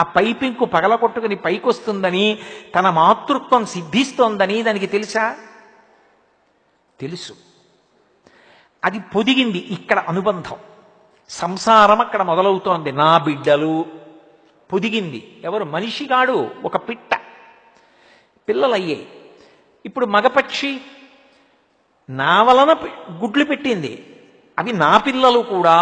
ఆ పై పెంకు పగలగొట్టుకుని పైకొస్తుందని, తన మాతృత్వం సిద్ధిస్తోందని దానికి తెలుసా? తెలుసు. అది పొదిగింది. ఇక్కడ అనుబంధం, సంసారం అక్కడ మొదలవుతోంది. నా బిడ్డలు పొదిగింది. ఎవరు? మనిషి కాడు, ఒక పిట్ట. పిల్లలయ్యాయి. ఇప్పుడు మగపక్షి నా వలన గుడ్లు పెట్టింది, అవి నా పిల్లలు కూడా.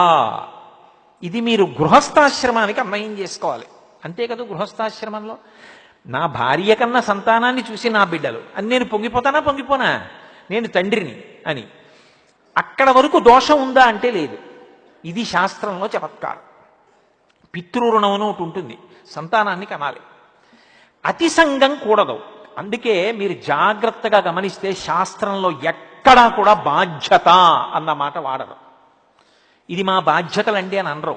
ఇది మీరు గృహస్థాశ్రమానికి అన్వయం చేసుకోవాలి. అంతే కదా, గృహస్థాశ్రమంలో నా భార్య కన్నా సంతానాన్ని చూసి నా బిడ్డలు అని నేను పొంగిపోనా? నేను తండ్రిని అని. అక్కడ వరకు దోషం ఉందా అంటే లేదు. ఇది శాస్త్రంలో చమత్కారం. పితృరుణం అని ఒకటి ఉంటుంది, సంతానాన్ని కనాలి. అతి సంగం కూడదు. అందుకే మీరు జాగ్రత్తగా గమనిస్తే శాస్త్రంలో ఎక్కడా కూడా బాధ్యత అన్న మాట వాడరు. ఇది మా బాధ్యతలండి అని అనరు,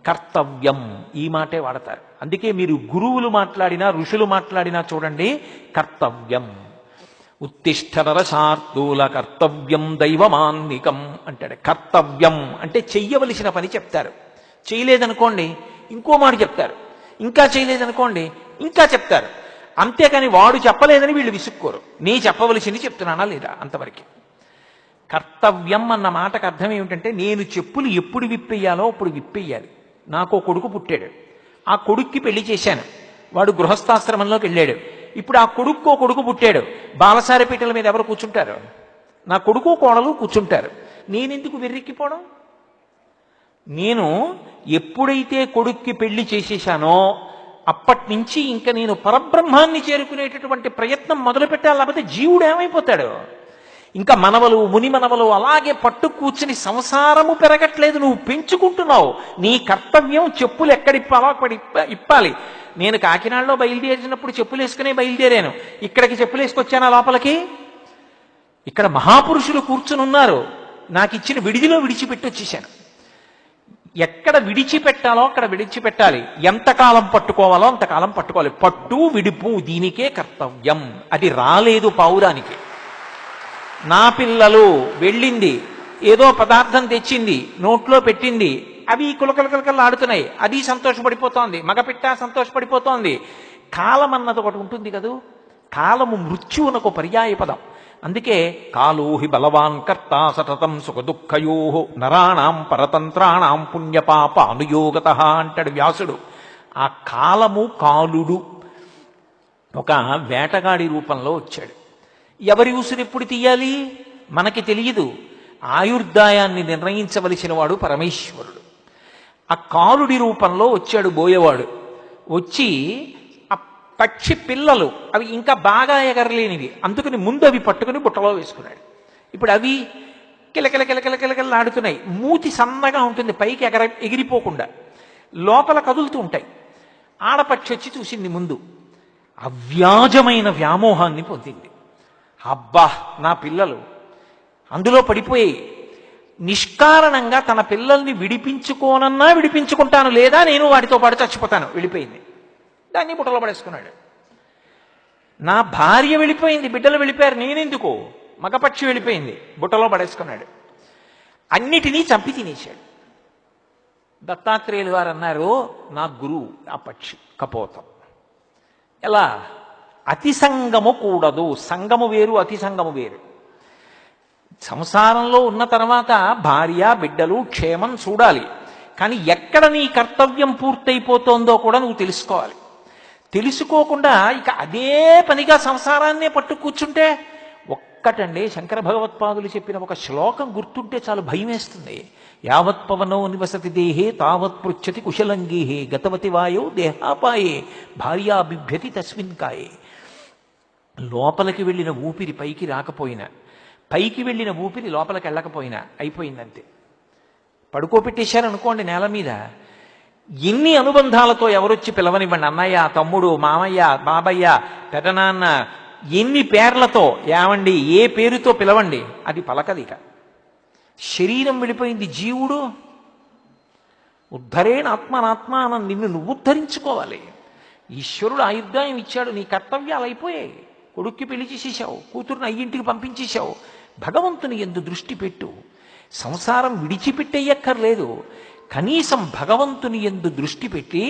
కర్తవ్యం ఈ మాటే వాడతారు. అందుకే మీరు గురువులు మాట్లాడినా ఋషులు మాట్లాడినా చూడండి, కర్తవ్యం. ఉత్తిష్ట నరశార్దూల కర్తవ్యం దైవమాన్నికం అంటాడు. కర్తవ్యం అంటే చెయ్యవలసిన పని చెప్తారు. చేయలేదనుకోండి ఇంకో మాట చెప్తారు, ఇంకా చేయలేదనుకోండి ఇంకా చెప్తారు. అంతేకాని వాడు చెప్పలేదని వీళ్ళు విసుక్కోరు. నీ చెప్పవలసింది చెప్తున్నానా లేదా, అంతవరకు. కర్తవ్యం అన్న మాటకు అర్థం ఏమిటంటే నేను చెప్పులు ఎప్పుడు విప్పేయాలో అప్పుడు విప్పేయాలి. నాకు కొడుకు పుట్టాడు, ఆ కొడుక్కి పెళ్లి చేశాను, వాడు గృహస్థాశ్రమంలోకి వెళ్ళాడు. ఇప్పుడు ఆ కొడుకు పుట్టాడు, బాలసారి పీటల మీద ఎవరు కూర్చుంటారు? నా కొడుకు కోడలు కూర్చుంటారు. నేనెందుకు వెర్రెక్కిపోవడం? నేను ఎప్పుడైతే కొడుక్కి పెళ్లి చేసేశానో అప్పటి నుంచి ఇంకా నేను పరబ్రహ్మాన్ని చేరుకునేటటువంటి ప్రయత్నం మొదలు పెట్టాలి. లేకపోతే జీవుడు ఏమైపోతాడు? ఇంకా మనవలు ముని మనవలు అలాగే పట్టు కూర్చుని సంసారము పెరగట్లేదు, నువ్వు పెంచుకుంటున్నావు. నీ కర్తవ్యం చెప్పులు ఎక్కడిప్పాలో అక్కడ ఇప్పాలి. నేను కాకినాడలో బయలుదేరినప్పుడు చెప్పులు వేసుకునే బయలుదేరాను. ఇక్కడికి చెప్పులు వేసుకొచ్చాను లోపలికి. ఇక్కడ మహాపురుషులు కూర్చుని ఉన్నారు, నాకు ఇచ్చిన విడిదిలో విడిచిపెట్టి వచ్చేసాను. ఎక్కడ విడిచిపెట్టాలో అక్కడ విడిచిపెట్టాలి. ఎంతకాలం పట్టుకోవాలో అంతకాలం పట్టుకోవాలి. పట్టు విడుపు దీనికే కర్తవ్యం. అది రాలేదు పావురానికి. నా పిల్లలు వెళ్ళింది, ఏదో పదార్థం తెచ్చింది, నోట్లో పెట్టింది, అవి కులకలకలకలాడుతున్నాయి, అది సంతోషపడిపోతోంది, మగపిట్ట సంతోషపడిపోతోంది. కాలం అన్నది ఒకటి ఉంటుంది కదూ. కాలము మృత్యువునకు పర్యాయ పదం. అందుకే కాలో హి బలవాన్ కర్త సతతం సుఖ దుఃఖయో నరాణాం పరతంత్రాణాం పుణ్యపాప అనుయోగత అంటాడు వ్యాసుడు. ఆ కాలము కాలుడు ఒక వేటగాడి రూపంలో వచ్చాడు. ఎవరి ఉసురెప్పుడు తీయాలి మనకి తెలియదు. ఆయుర్దాయాన్ని నిర్ణయించవలసిన వాడు పరమేశ్వరుడు. ఆ కాలుడి రూపంలో వచ్చాడు బోయేవాడు. వచ్చి ఆ పక్షి పిల్లలు అవి ఇంకా బాగా ఎగరలేనివి, అందుకని ముందు అవి పట్టుకుని బుట్టలో వేసుకున్నాడు. ఇప్పుడు అవి కిలకిల కిలకిల కిలకిల ఆడుతున్నాయి. మూతి సన్నగా ఉంటుంది, పైకి ఎగిరిపోకుండా లోపల కదులుతూ ఉంటాయి. ఆడపక్షి వచ్చి చూసింది ముందు, అవ్యాజమైన వ్యామోహాన్ని పొందింది. అబ్బా నా పిల్లలు అందులో పడిపోయి నిష్కారణంగా తన పిల్లల్ని విడిపించుకోనన్నా విడిపించుకుంటాను, లేదా నేను వాటితో పాటు చచ్చిపోతాను. వెళ్ళిపోయింది. దాన్ని బుట్టలో పడేసుకున్నాడు. నా భార్య వెళ్ళిపోయింది, బిడ్డలు వెళ్ళిపోయారు, నేనెందుకు? మగపక్షి వెళ్ళిపోయింది, బుట్టలో పడేసుకున్నాడు. అన్నిటినీ చంపి తినేశాడు. దత్తాత్రేయులు వారు అన్నారు, నా గురువు ఆ పక్షి కపోతం. ఎలా? అతి సంగము కూడదు. సంగము వేరు, అతి సంగము వేరు. సంసారంలో ఉన్న తర్వాత భార్య బిడ్డలు క్షేమం చూడాలి. కానీ ఎక్కడ నీ కర్తవ్యం పూర్తయిపోతోందో కూడా నువ్వు తెలుసుకోవాలి. తెలుసుకోకుండా ఇక అదే పనిగా సంసారాన్నే పట్టు కూర్చుంటే, ఒక్కటండి శంకర భగవత్పాదులు చెప్పిన ఒక శ్లోకం గుర్తుంటే చాలు భయం వేస్తుంది. యావత్ పవనో నివసతి దేహే తావత్ పృచ్చతి కుశలంగీహే గతవతి వాయో దేహాపాయే భార్యా బిభ్యతి తస్మిన్ కాయే. లోపలికి వెళ్ళిన ఊపిరి పైకి రాకపోయినా, పైకి వెళ్ళిన ఊపిరి లోపలికి వెళ్ళకపోయినా అయిపోయిందంతే. పడుకోబెట్టేశారనుకోండి నేల మీద, ఎన్ని అనుబంధాలతో ఎవరొచ్చి పిలవనివ్వండి, అన్నయ్య, తమ్ముడు, మామయ్య, బాబయ్య, పెదనాన్న, ఎన్ని పేర్లతో, ఏమండి, ఏ పేరుతో పిలవండి, అది పలకదిక. శరీరం వెళ్ళిపోయింది, జీవుడు ఉద్ధరేణ ఆత్మనాత్మానం, నిన్ను నువ్వు ఉద్ధరించుకోవాలి. ఈశ్వరుడు ఆయుర్దాయం ఇచ్చాడు, నీ కర్తవ్యాలు అయిపోయాయి. కొడుక్కి పెళ్లి చేసేసావు, కూతురుని అయ్యింటికి పంపించేశావు. భగవంతుని యందు దృష్టి పెట్టు. సంసారం విడిచిపెట్టేయక్కర్లేదు, కనీసం భగవంతుని యందు దృష్టి పెట్టి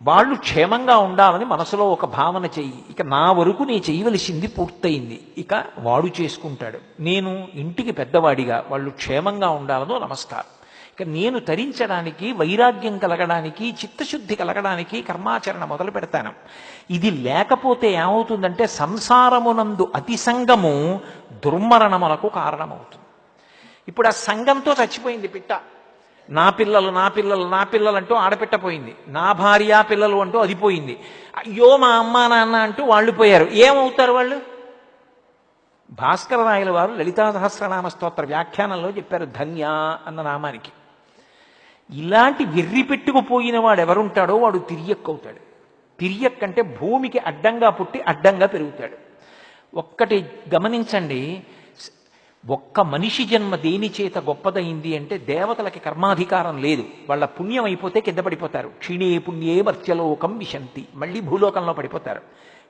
వాళ్ళు క్షేమంగా ఉండాలని మనసులో ఒక భావన చెయ్యి. ఇక నా వరకు నేను చేయవలసింది పూర్తయింది, ఇక వాడు చేసుకుంటాడు. నేను ఇంటికి పెద్దవాడిగా వాళ్ళు క్షేమంగా ఉండాలనో నమస్కారం. ఇక నేను తరించడానికి, వైరాగ్యం కలగడానికి, చిత్తశుద్ధి కలగడానికి కర్మాచరణ మొదలు పెడతాను. ఇది లేకపోతే ఏమవుతుందంటే సంసారమునందు అతి సంగము దుర్మరణములకు కారణమవుతుంది. ఇప్పుడు ఆ సంఘంతో చచ్చిపోయింది పిట్ట. నా పిల్లలు నా పిల్లలు నా పిల్లలు అంటూ ఆడపిట్టపోయింది, నా భార్య పిల్లలు అంటూ అది పోయింది. అయ్యో మా అమ్మ నాన్న అంటూ వాళ్ళు పోయారు. ఏమవుతారు వాళ్ళు? భాస్కర రాయల వారు లలితా సహస్రనామ స్తోత్ర వ్యాఖ్యానంలో చెప్పారు ధన్య అన్న నామానికి. ఇలాంటి వెర్రి పెట్టుకుపోయిన వాడు ఎవరుంటాడో వాడు తిరియక్కవుతాడు. తిరియక్కంటే భూమికి అడ్డంగా పుట్టి అడ్డంగా పెరుగుతాడు. ఒక్కటి గమనించండి, ఒక్క మనిషి జన్మ దేని చేత గొప్పదైంది అంటే దేవతలకి కర్మాధికారం లేదు. వాళ్ళ పుణ్యం అయిపోతే కింద పడిపోతారు. క్షీణే పుణ్యే మర్త్యలోకం విశంతి, మళ్ళీ భూలోకంలో పడిపోతారు.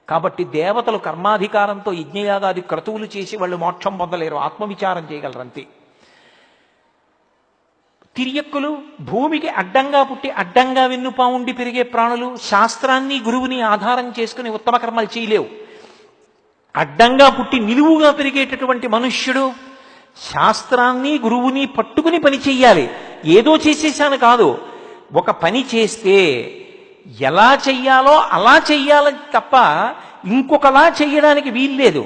కాబట్టి దేవతలు కర్మాధికారంతో యజ్ఞయాగాది క్రతువులు చేసి వాళ్ళు మోక్షం పొందలేరు, ఆత్మవిచారం చేయగలరు అంతే. తిరియక్కులు భూమికి అడ్డంగా పుట్టి అడ్డంగా వెన్నుపావుండి పెరిగే ప్రాణులు శాస్త్రాన్ని గురువుని ఆధారం చేసుకుని ఉత్తమ కర్మలు చేయలేవు. అడ్డంగా పుట్టి నిలువుగా పెరిగేటటువంటి మనుష్యుడు శాస్త్రాన్ని గురువుని పట్టుకుని పని చెయ్యాలి. ఏదో చేసేసాను కాదు, ఒక పని చేస్తే ఎలా చెయ్యాలో అలా చెయ్యాలని తప్ప ఇంకొకలా చెయ్యడానికి వీల్లేదు.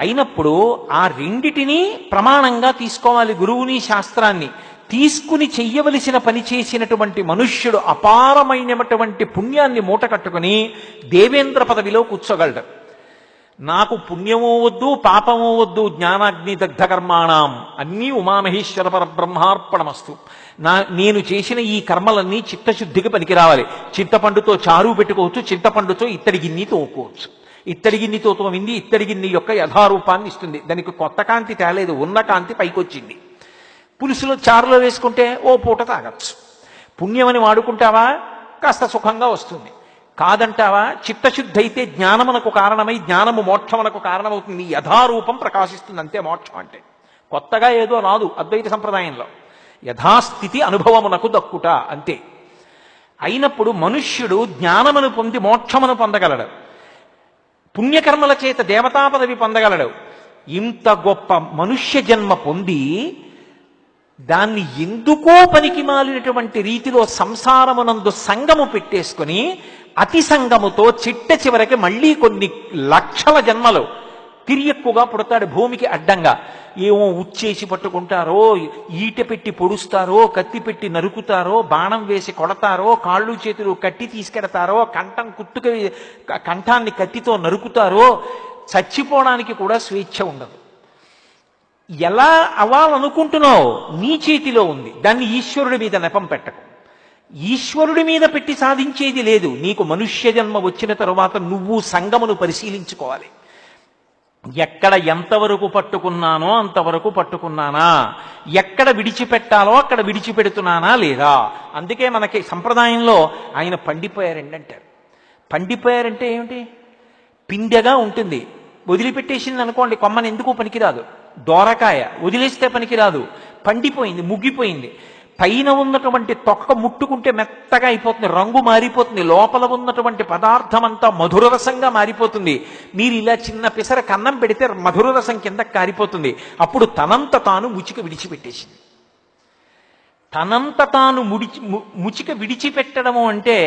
అయినప్పుడు ఆ రెండిటినీ ప్రమాణంగా తీసుకోవాలి. గురువుని శాస్త్రాన్ని తీసుకుని చెయ్యవలసిన పని చేసినటువంటి మనుష్యుడు అపారమైనటువంటి పుణ్యాన్ని మూట కట్టుకుని దేవేంద్ర పదవిలో కూర్చోగలడు. నాకు పుణ్యమో వద్దు, పాపమో వద్దు, జ్ఞానాగ్ని దగ్ధ కర్మాణం అన్నీ ఉమామహేశ్వర పరబ్రహ్మార్పణమస్తు. నేను చేసిన ఈ కర్మలన్నీ చిత్తశుద్ధికి పనికిరావాలి. చింతపండుతో చారు పెట్టుకోవచ్చు, చింతపండుతో ఇత్తడి గిన్నె తోముకోవచ్చు. ఇత్తడి గిన్నెతో తోమింది ఇత్తడి గిన్నె యొక్క యథారూపాన్ని ఇస్తుంది. దానికి కొత్త కాంతి తేలేదు, ఉన్న కాంతి పైకొచ్చింది. పులుసులో చారులో వేసుకుంటే ఓ పూట తాగచ్చు. పుణ్యమని వాడుకుంటావా, కాస్త సుఖంగా వస్తుంది. కాదంటావా, చిత్తశుద్ధి అయితే జ్ఞానమునకు కారణమై జ్ఞానము మోక్షమునకు కారణమవుతుంది. నీ యథారూపం ప్రకాశిస్తుంది, అంతే మోక్షం అంటే. కొత్తగా ఏదో రాదు అద్వైత సంప్రదాయంలో. యథాస్థితి అనుభవమునకు దక్కుట అంతే. అయినప్పుడు మనుష్యుడు జ్ఞానమును పొంది మోక్షమును పొందగలడు, పుణ్యకర్మల చేత దేవతా పదవి పొందగలడు. ఇంత గొప్ప మనుష్య జన్మ పొంది దాన్ని ఎందుకో పనికి మాలినటువంటి రీతిలో సంసారమునందు సంగము పెట్టేసుకుని అతి సంగముతో చిట్ట చివరికి మళ్ళీ కొన్ని లక్షల జన్మలు తిరియక్కుగా పుడతాడు భూమికి అడ్డంగా. ఏమో ఉచ్చేసి పట్టుకుంటారో, ఈట పెట్టి పొడుస్తారో, కత్తి పెట్టి నరుకుతారో, బాణం వేసి కొడతారో, కాళ్ళు చేతులు కట్టి తీసుకెడతారో, కంఠాన్ని కత్తితో నరుకుతారో, చచ్చిపోవడానికి కూడా స్వేచ్ఛ ఉండదు. ఎలా అవ్వాలనుకుంటున్నావు నీ చేతిలో ఉంది, దాన్ని ఈశ్వరుడి మీద నెపం పెట్టకు. ఈశ్వరుడి మీద పెట్టి సాధించేది లేదు. నీకు మనుష్య జన్మ వచ్చిన తరువాత నువ్వు సంగమును పరిశీలించుకోవాలి. ఎక్కడ ఎంతవరకు పట్టుకున్నానో అంతవరకు పట్టుకున్నానా, ఎక్కడ విడిచిపెట్టాలో అక్కడ విడిచిపెడుతున్నానా లేదా. అందుకే మనకి సంప్రదాయంలో ఆయన పండిపోయారండి అంటారు. పండిపోయారంటే ఏమిటి? పిండెగా ఉంటుంది, వదిలిపెట్టేసింది అనుకోండి, కొమ్మని ఎందుకు పనికిరాదు. దోరకాయ వదిలేస్తే పనికిరాదు, పండిపోయింది, ముగ్గిపోయింది. పైన ఉన్నటువంటి తొక్క ముట్టుకుంటే మెత్తగా అయిపోతుంది, రంగు మారిపోతుంది, లోపల ఉన్నటువంటి పదార్థం అంతా మధుర రసంగా మారిపోతుంది. మీరు ఇలా చిన్న పిసర కన్నం పెడితే మధుర రసం కింద కారిపోతుంది. అప్పుడు తనంత తాను ముచిక విడిచిపెట్టేసింది. తనంత తాను ముచిక విడిచిపెట్టడము అంటే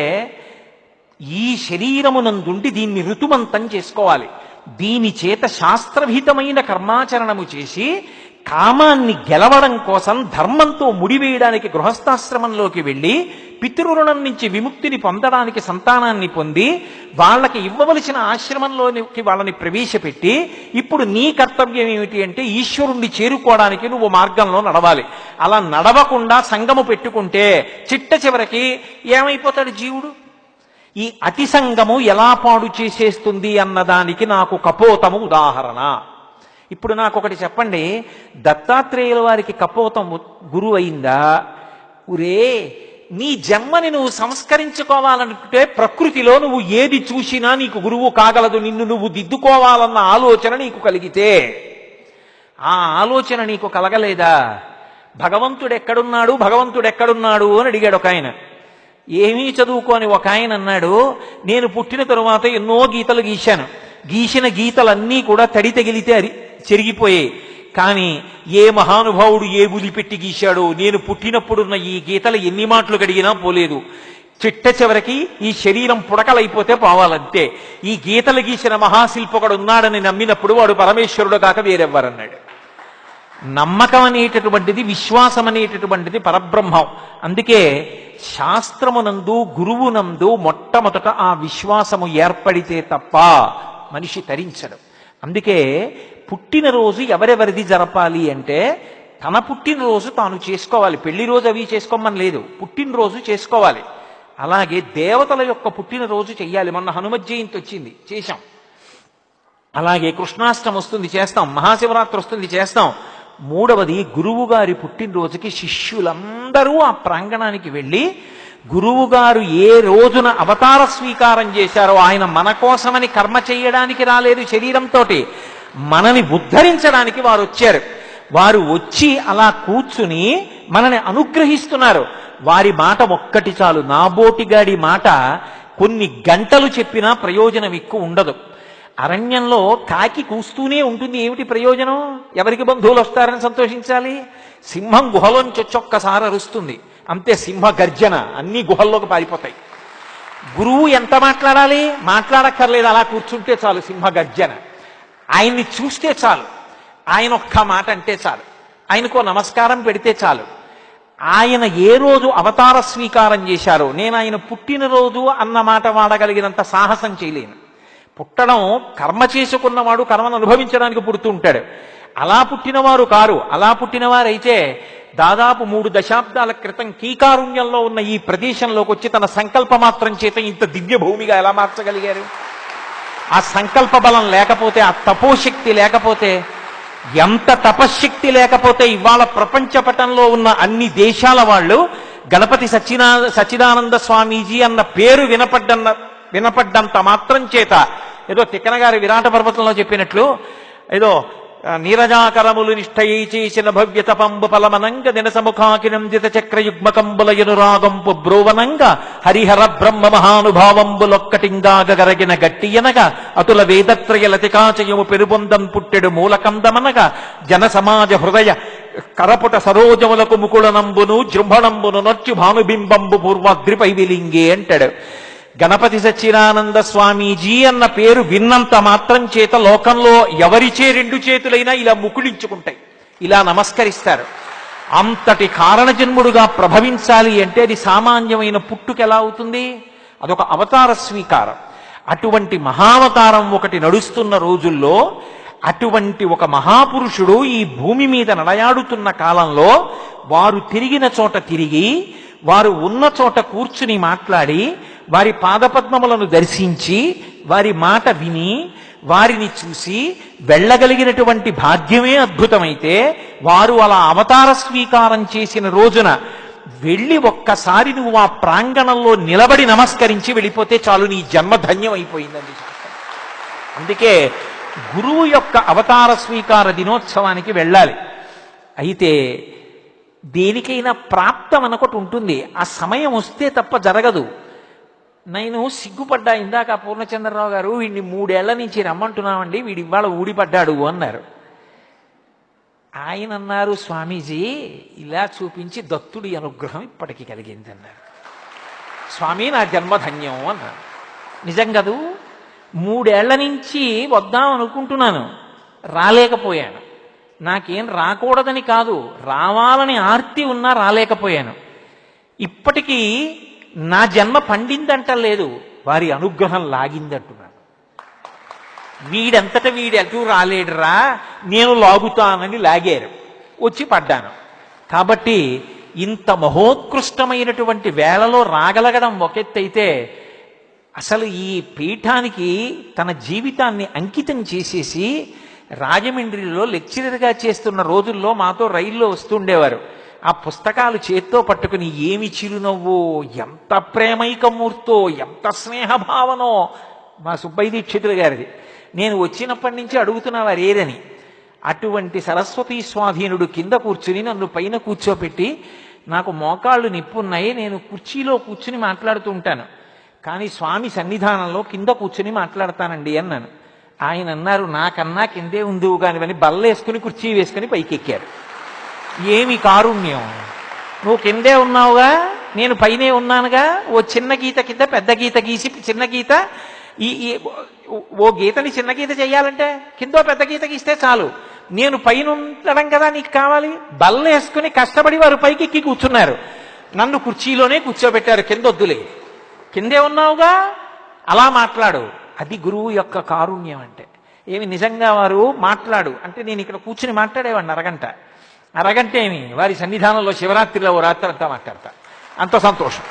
ఈ శరీరమునందుండి దీన్ని ఋతుమంతం చేసుకోవాలి. దీని చేత శాస్త్రవిహితమైన కర్మాచరణము చేసి కామాన్ని గెలవడం కోసం ధర్మంతో ముడివేయడానికి గృహస్థాశ్రమంలోకి వెళ్ళి పితృరుణం నుంచి విముక్తిని పొందడానికి సంతానాన్ని పొంది వాళ్ళకి ఇవ్వవలసిన ఆశ్రమంలోకి వాళ్ళని ప్రవేశపెట్టి ఇప్పుడు నీ కర్తవ్యం ఏమిటి అంటే ఈశ్వరుణ్ణి చేరుకోవడానికి నువ్వు మార్గంలో నడవాలి. అలా నడవకుండా సంగము పెట్టుకుంటే చిట్ట చివరికి ఏమైపోతాడు జీవుడు? ఈ అతి సంగము ఎలా పాడు చేసేస్తుంది అన్నదానికి నాకు కపోతము ఉదాహరణ. ఇప్పుడు నాకు ఒకటి చెప్పండి, దత్తాత్రేయుల వారికి కపోతం గురువు అయిందా? ఉరే, నీ జన్మని నువ్వు సంస్కరించుకోవాలనుకుంటే ప్రకృతిలో నువ్వు ఏది చూసినా నీకు గురువు కాగలదు. నిన్ను నువ్వు దిద్దుకోవాలన్న ఆలోచన నీకు కలిగితే, ఆ ఆలోచన నీకు కలగలేదా? భగవంతుడు ఎక్కడున్నాడు అని అడిగాడు ఒక ఆయన. ఏమీ చదువుకోని ఒక ఆయన అన్నాడు, నేను పుట్టిన తరువాత ఎన్నో గీతలు గీశాను, గీసిన గీతలన్నీ కూడా తడి తగిలితే చెరిగిపోయాయి. కానీ ఏ మహానుభావుడు ఏ గులి పెట్టి గీశాడో, నేను పుట్టినప్పుడున్న ఈ గీతలు ఎన్ని మాటలు కడిగినా పోలేదు. చిట్ట చివరికి ఈ శరీరం పుడకలైపోతే పోవాలంతే. ఈ గీతలు గీసిన మహాశిల్పకుడు ఉన్నాడని నమ్మినప్పుడు వాడు పరమేశ్వరుడు కాక వేరెవ్వరన్నాడు. నమ్మకం అనేటటువంటిది, విశ్వాసం అనేటటువంటిది పరబ్రహ్మం. అందుకే శాస్త్రమునందు గురువునందు మొట్టమొదట ఆ విశ్వాసము ఏర్పడితే తప్ప మనిషి తరించడు. అందుకే పుట్టినరోజు ఎవరెవరిది జరపాలి అంటే తన పుట్టినరోజు తాను చేసుకోవాలి. పెళ్లి రోజు అవి చేసుకోమని లేదు, పుట్టినరోజు చేసుకోవాలి. అలాగే దేవతల యొక్క పుట్టినరోజు చెయ్యాలి. మొన్న హనుమత్ జయంతి వచ్చింది, చేశాం. అలాగే కృష్ణాష్టమి వస్తుంది, చేస్తాం. మహాశివరాత్రి వస్తుంది, చేస్తాం. మూడవది గురువు గారి పుట్టినరోజుకి శిష్యులందరూ ఆ ప్రాంగణానికి వెళ్ళి గురువుగారు ఏ రోజున అవతార స్వీకారం చేశారో, ఆయన మన కోసమని కర్మ చేయడానికి రాలేదు శరీరంతో, మనని ఉద్ధరించడానికి వారు వచ్చారు. వారు వచ్చి అలా కూర్చుని మనని అనుగ్రహిస్తున్నారు. వారి మాట ఒక్కటి చాలు. నాబోటిగాడి మాట కొన్ని గంటలు చెప్పినా ప్రయోజనం ఎక్కువ ఉండదు. అరణ్యంలో కాకి కూస్తూనే ఉంటుంది, ఏమిటి ప్రయోజనం? ఎవరికి బంధువులు వస్తారని సంతోషించాలి? సింహం గుహలోంచి ఒక్కసారి అరుస్తుంది, అంతే, సింహ గర్జన, అన్ని గుహల్లోకి పారిపోతాయి. గురువు ఎంత మాట్లాడాలి? మాట్లాడక్కర్లేదు, అలా కూర్చుంటే చాలు, సింహ గర్జన. ఆయన్ని చూస్తే చాలు, ఆయన ఒక్క మాట అంటే చాలు, ఆయనకో నమస్కారం పెడితే చాలు. ఆయన ఏ రోజు అవతార స్వీకారం చేశారో, నేను ఆయన పుట్టినరోజు అన్న మాట వాడగలిగినంత సాహసం చేయలేను. పుట్టడం కర్మ చేసుకున్నవాడు కర్మను అనుభవించడానికి పుడుతూ ఉంటాడు. అలా పుట్టినవారు కారు. అలా పుట్టినవారైతే దాదాపు 3 దశాబ్దాల క్రితం కీకారుణ్యంలో ఉన్న ఈ ప్రదేశంలోకి వచ్చి తన సంకల్ప మాత్రం చేత ఇంత దివ్య భూమిగా ఎలా మార్చగలిగారు? ఆ సంకల్ప బలం లేకపోతే, ఆ తపోశక్తి లేకపోతే, ఎంత తపశ్శక్తి లేకపోతే ఇవాళ ప్రపంచ పటంలో ఉన్న అన్ని దేశాల వాళ్ళు గణపతి సచ్చిదానంద స్వామీజీ అన్న పేరు వినపడ్డంత మాత్రం చేత ఏదో తిక్కన గారి విరాట పర్వతంలో చెప్పినట్లు ఏదో నీరజాకరములు నిష్ఠయి చేసిన భవ్య తపంబు ఫలమనంగ దినసముఖాకినందిత చక్రయుగ్మకంబులయనురాగంపు బ్రోవనంగ హరిహర బ్రహ్మ మహానుభావంబులొక్కటింగాగరగిన గట్టియనగ అతుల వేదత్రయ లతికాచయము పెరుబొందం పుట్టెడు మూలకందమనగ జన సమాజ హృదయ కరపుట సరోజములకు ముకుళనంబును జృంభణంబును నొచ్చు భానుబింబంబు పూర్వాద్రిపై విలింగే అంటాడు. గణపతి సచ్చిదానంద స్వామీజీ అన్న పేరు విన్నంత మాత్రం చేత లోకంలో ఎవరిచే రెండు చేతులైనా ఇలా ముకుళించుకుంటాయి, ఇలా నమస్కరిస్తారు. అంతటి కారణజన్ముడుగా ప్రభవించాలి అంటే అది సామాన్యమైన పుట్టుకెలా అవుతుంది? అదొక అవతార స్వీకారం. అటువంటి మహావతారం ఒకటి నడుస్తున్న రోజుల్లో అటువంటి ఒక మహాపురుషుడు ఈ భూమి మీద నడయాడుతున్న కాలంలో వారు తిరిగిన చోట తిరిగి, వారు ఉన్న చోట కూర్చుని మాట్లాడి, వారి పాదపద్మములను దర్శించి, వారి మాట విని, వారిని చూసి వెళ్ళగలిగినటువంటి భాగ్యమే అద్భుతమైతే, వారు అలా అవతార స్వీకారం చేసిన రోజున వెళ్ళి ఒక్కసారి నువ్వు ఆ ప్రాంగణంలో నిలబడి నమస్కరించి వెళ్ళిపోతే చాలు, నీ జన్మ ధన్యం అయిపోయిందండి. అందుకే గురువు యొక్క అవతార స్వీకార దినోత్సవానికి వెళ్ళాలి. అయితే దేనికైనా ప్రాప్తం అనొకటి ఉంటుంది, ఆ సమయం వస్తే తప్ప జరగదు. నేను సిగ్గుపడ్డా, ఇందాక పూర్ణచంద్రరావు గారు వీడిని 3 ఏళ్ల నుంచి రమ్మంటున్నామండి, వీడి ఇవాళ ఊడిపడ్డాడు అన్నారు. ఆయన అన్నారు, స్వామీజీ ఇలా చూపించి దత్తుడి అనుగ్రహం ఇప్పటికీ కలిగింది అన్నారు. స్వామి నా జన్మధన్యం అన్నారు. నిజం కదూ, 3 ఏళ్ల నుంచి వద్దాం అనుకుంటున్నాను, రాలేకపోయాను. నాకేం రాకూడదని కాదు, రావాలని ఆర్తి ఉన్నా రాలేకపోయాను. ఇప్పటికీ నా జన్మ పండిందంటలేదు, వారి అనుగ్రహం లాగిందంటున్నాను. వీడంతట వీడెటూ రాలేడురా, నేను లాగుతానని లాగారు, వచ్చి పడ్డాను. కాబట్టి ఇంత మహోత్కృష్టమైనటువంటి వేళలో రాగలగడం ఒకెత్తైతే, అసలు ఈ పీఠానికి తన జీవితాన్ని అంకితం చేసేసి రాజమండ్రిలో లెక్చరర్గా చేస్తున్న రోజుల్లో మాతో రైల్లో వస్తుండేవారు. ఆ పుస్తకాలు చేత్తో పట్టుకుని ఏమి చిరునవ్వు, ఎంత ప్రేమైకమూర్తో, ఎంత స్నేహభావనో. మా సుబ్బయ్య దీక్షితులు గారిది. నేను వచ్చినప్పటి నుంచి అడుగుతున్నవారు ఏదని. అటువంటి సరస్వతీ స్వాధీనుడు కింద కూర్చుని నన్ను పైన కూర్చోపెట్టి, నాకు మోకాళ్ళు నిప్పున్నాయి, నేను కుర్చీలో కూర్చుని మాట్లాడుతూ ఉంటాను, కానీ స్వామి సన్నిధానంలో కింద కూర్చుని మాట్లాడతానండి అన్నాను. ఆయన అన్నారు, నాకన్నా కిందే ఉందివు కానివని బల్లేసుకుని కుర్చీ వేసుకుని పైకెక్కారు. ఏమి కారుణ్యం! నువ్వు కిందే ఉన్నావుగా, నేను పైనే ఉన్నానుగా. ఓ చిన్న గీత కింద పెద్ద గీత గీసి, చిన్న గీత ఓ గీతని చిన్న గీత చెయ్యాలంటే కిందో పెద్ద గీత గీస్తే చాలు. నేను పైన ఉండడం కదా నీకు కావాలి. బల్లేసుకుని కష్టపడి వారు పైకెక్కి కూర్చున్నారు, నన్ను కుర్చీలోనే కూర్చోబెట్టారు. కింద వద్దులే, కిందే ఉన్నావుగా, అలా మాట్లాడు. అది గురువు యొక్క కారుణ్యం అంటే. ఏమి నిజంగా వారు మాట్లాడు అంటే నేను ఇక్కడ కూర్చుని మాట్లాడేవాడిని అరగంట ఏమి, వారి సన్నిధానంలో శివరాత్రిలో ఓ రాత్రి అంతా మాట్లాడతా, అంత సంతోషం.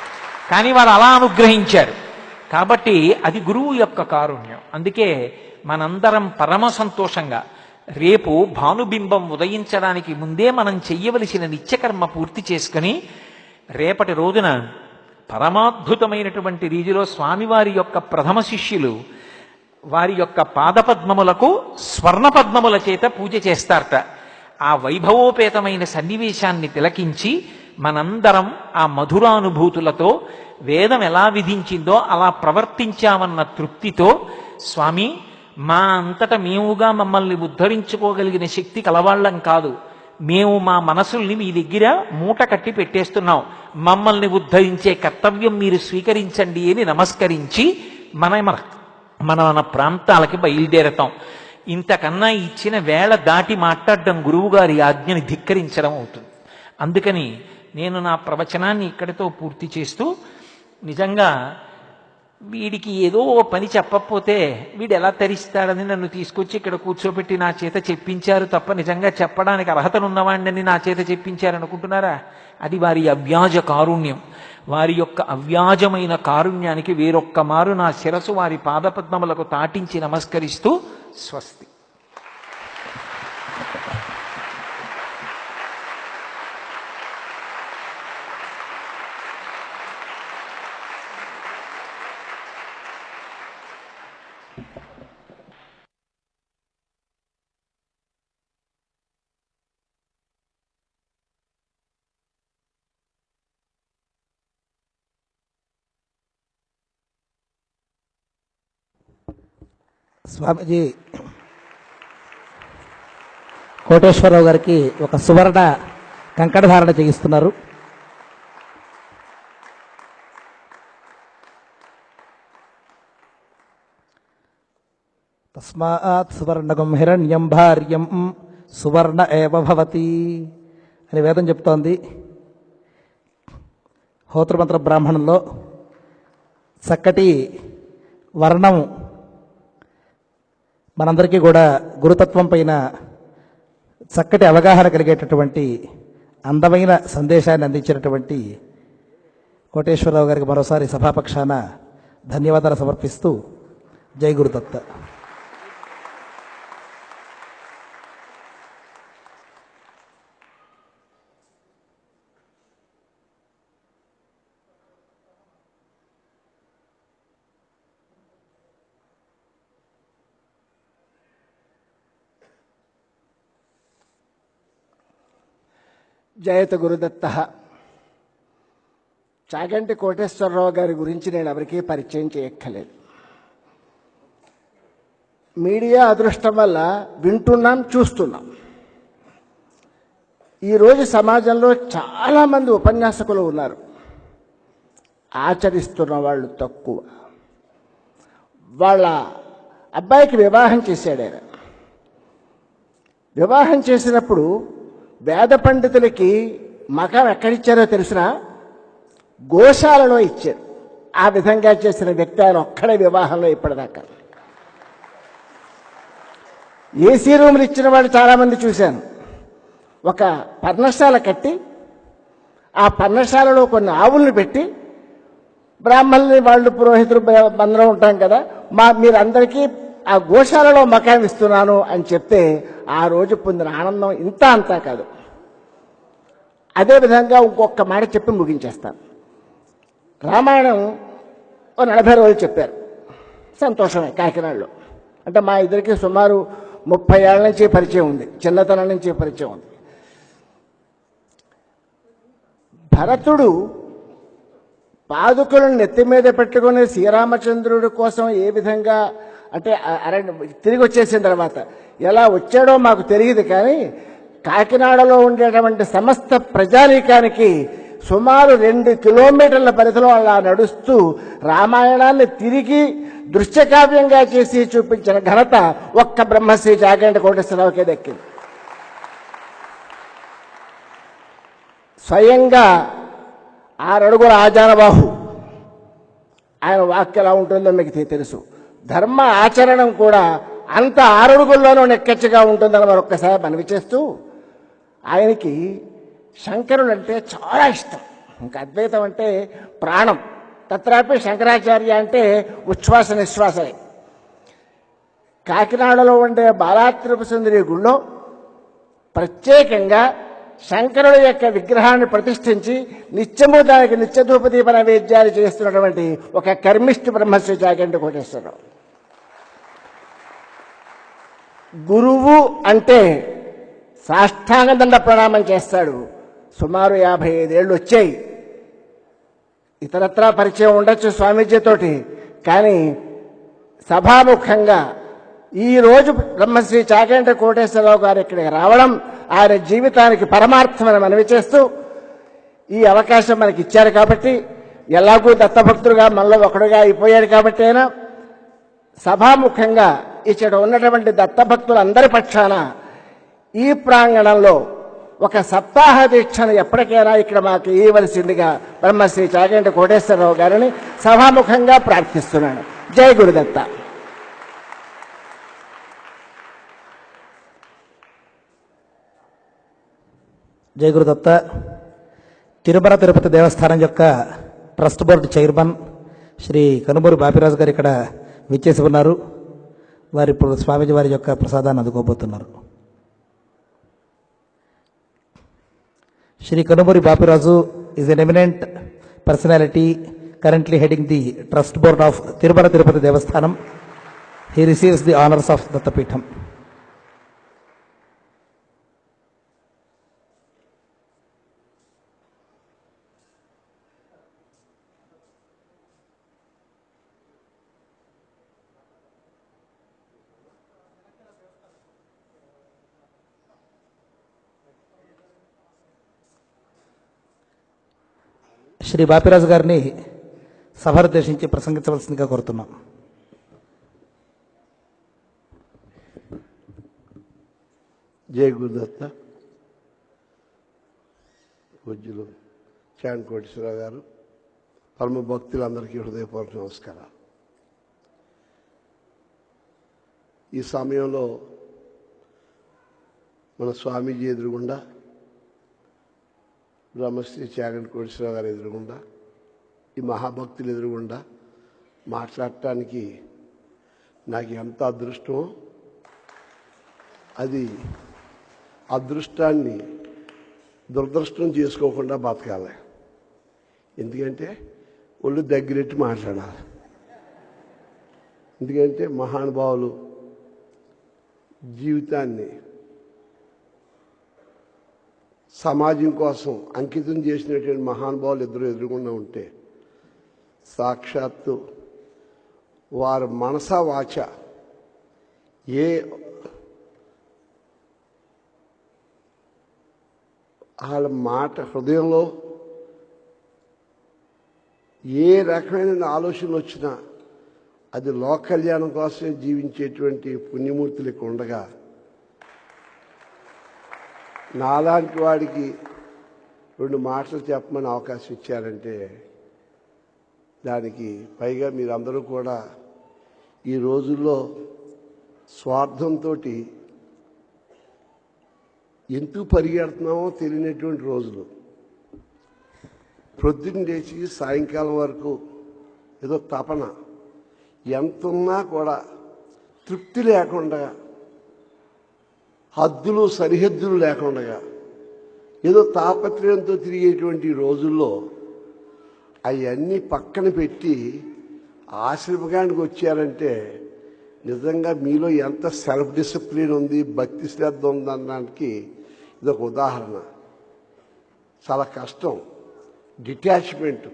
కానీ వారు అలా అనుగ్రహించారు. కాబట్టి అది గురువు యొక్క కారుణ్యం. అందుకే మనందరం పరమ సంతోషంగా రేపు భానుబింబం ఉదయించడానికి ముందే మనం చెయ్యవలసిన నిత్యకర్మ పూర్తి చేసుకుని రేపటి రోజున పరమాద్భుతమైనటువంటి రీతిలో స్వామివారి యొక్క ప్రథమ శిష్యులు వారి యొక్క పాదపద్మములకు స్వర్ణపద్మముల చేత పూజ చేస్తారట. ఆ వైభవోపేతమైన సన్నివేశాన్ని తిలకించి మనందరం ఆ మధురానుభూతులతో వేదం ఎలా విధించిందో అలా ప్రవర్తించామన్న తృప్తితో, స్వామి మా అంతట మేముగా మమ్మల్ని ఉద్ధరించుకోగలిగిన శక్తి కలవాళ్ళం కాదు, మేము మా మనసుల్ని మీ దగ్గర మూట కట్టి పెట్టేస్తున్నాం, మమ్మల్ని ఉద్ధరించే కర్తవ్యం మీరు స్వీకరించండి అని నమస్కరించి మన ప్రాంతాలకి బయలుదేరతాం. ఇంతకన్నా ఇచ్చిన వేళ దాటి మాట్లాడడం గురువుగారి ఆజ్ఞని ధిక్కరించడం అవుతుంది. అందుకని నేను నా ప్రవచనాన్ని ఇక్కడితో పూర్తి చేస్తూ, నిజంగా వీడికి ఏదో పని చెప్పకపోతే వీడు ఎలా తరిస్తాడని నన్ను తీసుకొచ్చి ఇక్కడ కూర్చోబెట్టి నా చేత చెప్పించారు తప్ప నిజంగా చెప్పడానికి అర్హతనున్నవాడిని నా చేత చెప్పించారనుకుంటున్నారా? అది వారి అవ్యాజ కారుణ్యం. వారి యొక్క అవ్యాజమైన కారుణ్యానికి వేరొక్క మారు నా శిరసు వారి పాదపద్మములకు తాటించి నమస్కరిస్తూ స్వస్తి. స్వామీజీ కోటేశ్వరరావు గారికి ఒక సువర్ణ కంకణధారణ చేయిస్తున్నారు. తస్మాత్ సువర్ణకం హిరణ్యం భార్యం సువర్ణ ఏవ భవతి అని వేదం చెప్తోంది. హోత్రమంత్ర బ్రాహ్మణంలో చక్కటి వర్ణం మనందరికీ కూడా గురుతత్వం పైన చక్కటి అవగాహన కలిగేటటువంటి అందమైన సందేశాన్ని అందించినటువంటి కోటేశ్వరరావు గారికి మరోసారి సభాపక్షాన ధన్యవాదాలు సమర్పిస్తూ జై గురుదత్త. జయత గురుదత్త. చాగంటి కోటేశ్వరరావు గారి గురించి నేను ఎవరికీ పరిచయం చేయక్కర్లేదు. మీడియా అదృష్టం వల్ల వింటున్నాం, చూస్తున్నాం. ఈరోజు సమాజంలో చాలామంది ఉపన్యాసకులు ఉన్నారు, ఆచరిస్తున్న వాళ్ళు తక్కువ. వాళ్ళ అబ్బాయికి వివాహం చేశాడు. ఆయన వివాహం చేసినప్పుడు వేద పండితులకి మకం ఎక్కడిచ్చారో తెలిసిన గోశాలలో ఇచ్చారు. ఆ విధంగా చేసిన వ్యక్తి ఆయన ఒక్కడే వివాహంలో ఇప్పటిదాకా. ఏసీ రూములు ఇచ్చిన వాళ్ళు చాలామంది చూశాను. ఒక పర్ణశాల కట్టి ఆ పర్ణశాలలో కొన్ని ఆవులను పెట్టి బ్రాహ్మణుల్ని వాళ్ళు పురోహితులు అందరం ఉంటాం కదా, మీరందరికీ ఆ గోశాలలో మకాం ఇస్తున్నాను అని చెప్తే ఆ రోజు పొందిన ఆనందం ఇంత అంతా కాదు. అదేవిధంగా ఇంకొక మాట చెప్పి ముగించేస్తాను. రామాయణం 40 రోజులు చెప్పారు, సంతోషమే. కాకినాడలో అంటే మా ఇద్దరికి సుమారు 30 ఏళ్ల నుంచి పరిచయం ఉంది, చిన్నతనం నుంచి పరిచయం ఉంది. భరతుడు పాదుకలను నెత్తి మీద పెట్టుకుని శ్రీరామచంద్రుడి కోసం ఏ విధంగా అంటే తిరిగి వచ్చేసిన తర్వాత ఎలా వచ్చాడో మాకు తెలియదు, కానీ కాకినాడలో ఉండేటువంటి సమస్త ప్రజానీకానికి సుమారు 2 కిలోమీటర్ల పరిధిలో అలా నడుస్తూ రామాయణాన్ని తిరిగి దృశ్యకావ్యంగా చేసి చూపించిన ఘనత ఒక్క బ్రహ్మశ్రీ చాగంటి కోటేశ్వరరావుకే దక్కింది. స్వయంగా 6 అడుగుల ఆజానబాహు. ఆయన వాక్యం ఎలా ఉంటుందో మీకు తెలుసు. ధర్మ ఆచరణం కూడా అంత 6 అడుగుల్లోనూ నెక్కచ్చిగా ఉంటుందని మరొక్కసారి మనవి చేస్తూ, ఆయనకి శంకరుడు అంటే చాలా ఇష్టం. ఇంకా అద్వైతం అంటే ప్రాణం. తత్రాపి శంకరాచార్య అంటే ఉచ్ఛ్వాస నిశ్వాసలే. కాకినాడలో ఉండే బాలాత్రిపుర సుందరి గుళ్ళో ప్రత్యేకంగా శంకరుడు యొక్క విగ్రహాన్ని ప్రతిష్ఠించి నిత్యము దానికి నిత్యధూపదీప నైవేద్యాలు చేస్తున్నటువంటి ఒక కర్మిష్టి బ్రహ్మశ్రీ చాగంటి కోటేశ్వరరావు. గురువు అంటే సాష్టాంగదండ ప్రణామం చేస్తాడు. సుమారు 55 ఏళ్ళు వచ్చాయి. ఇతరత్రా పరిచయం ఉండొచ్చు స్వామీజీతోటి, కానీ సభాముఖంగా ఈరోజు బ్రహ్మశ్రీ చాగంటి కోటేశ్వరరావు గారు ఇక్కడికి రావడం ఆయన జీవితానికి పరమార్థమని మనవి చేస్తూ, ఈ అవకాశం మనకి ఇచ్చారు కాబట్టి, ఎలాగూ దత్తభక్తుడుగా మనలో ఒకడుగా అయిపోయాడు కాబట్టి అయినా సభాముఖంగా ఇక్కడ ఉన్నటువంటి దత్తభక్తులందరి పక్షాన ఈ ప్రాంగణంలో ఒక సప్తాహ దీక్షను ఎప్పటికైనా ఇక్కడ మాకు ఇవ్వవలసిందిగా బ్రహ్మశ్రీ చాగంటి కోటేశ్వరరావు గారిని సభాముఖంగా ప్రార్థిస్తున్నాను. జై గురుదత్త. జై గురుదత్త. తిరుమల తిరుపతి దేవస్థానం యొక్క trust board chairman Shri Kanumuri Bapiraju గారు ఇక్కడ విచ్చేసి ఉన్నారు. వారి ఇప్పుడు స్వామీజీ వారి యొక్క ప్రసాదాన్ని అందుకోబోతున్నారు. Shri Kanumuri Bapiraju is an eminent personality currently heading the trust board of Tirumala Tirupati Devasthanam. He receives the honors of Dattapeetham. Shri Bapiraju గారిని సభనుద్దేశించి ప్రసంగించవలసిందిగా కోరుతున్నాం. జై గురుదత్త. పూజ్యులు చాగంటి కోటేశ్వరరావు గారు, పరమ భక్తులందరికీ హృదయపూర్వక నమస్కారాలు. ఈ సమయంలో మన స్వామీజీ ఎదురుగుండా, బ్రహ్మశ్రీ చాగంటి కోటేశ్వరరావు గారు ఎదురుగుండా, ఈ మహాభక్తులు ఎదురుగుండా మాట్లాడటానికి నాకు ఎంత అదృష్టమో, అది అదృష్టాన్ని దురదృష్టం చేసుకోకుండా బతకాలి. ఎందుకంటే ఒళ్ళు దగ్గరెట్టి మాట్లాడాలి. ఎందుకంటే మహానుభావులు జీవితాన్ని సమాజం కోసం అంకితం చేసినటువంటి మహానుభావులు ఇద్దరు ఎదురుకుండా ఉంటే సాక్షాత్తు వారి మనసా వాచ ఏ వాళ్ళ మాట హృదయంలో ఏ రకమైన ఆలోచనలు వచ్చినా అది లోక కళ్యాణం కోసమే జీవించేటువంటి పుణ్యమూర్తులు ఇక్కడ ఉండగా నాలాంటి వాడికి 2 మాటలు చెప్పమని అవకాశం ఇచ్చారంటే దానికి పైగా మీరందరూ కూడా ఈ రోజుల్లో స్వార్థంతో ఎందుకు పరిగెడుతున్నామో తెలియనటువంటి రోజులు. ప్రొద్దున లేచి సాయంకాలం వరకు ఏదో తపన, ఎంతున్నా కూడా తృప్తి లేకుండా, హద్దులు సరిహద్దులు లేకుండా ఏదో తాపత్రయంతో తిరిగేటువంటి రోజుల్లో అవన్నీ పక్కన పెట్టి ఆశ్రమకానికి వచ్చారంటే నిజంగా మీలో ఎంత సెల్ఫ్ డిసిప్లిన్ ఉంది, భక్తి శ్రద్ధ ఉందనడానికి ఇదొక ఉదాహరణ. చాలా కష్టం డిటాచ్మెంట్.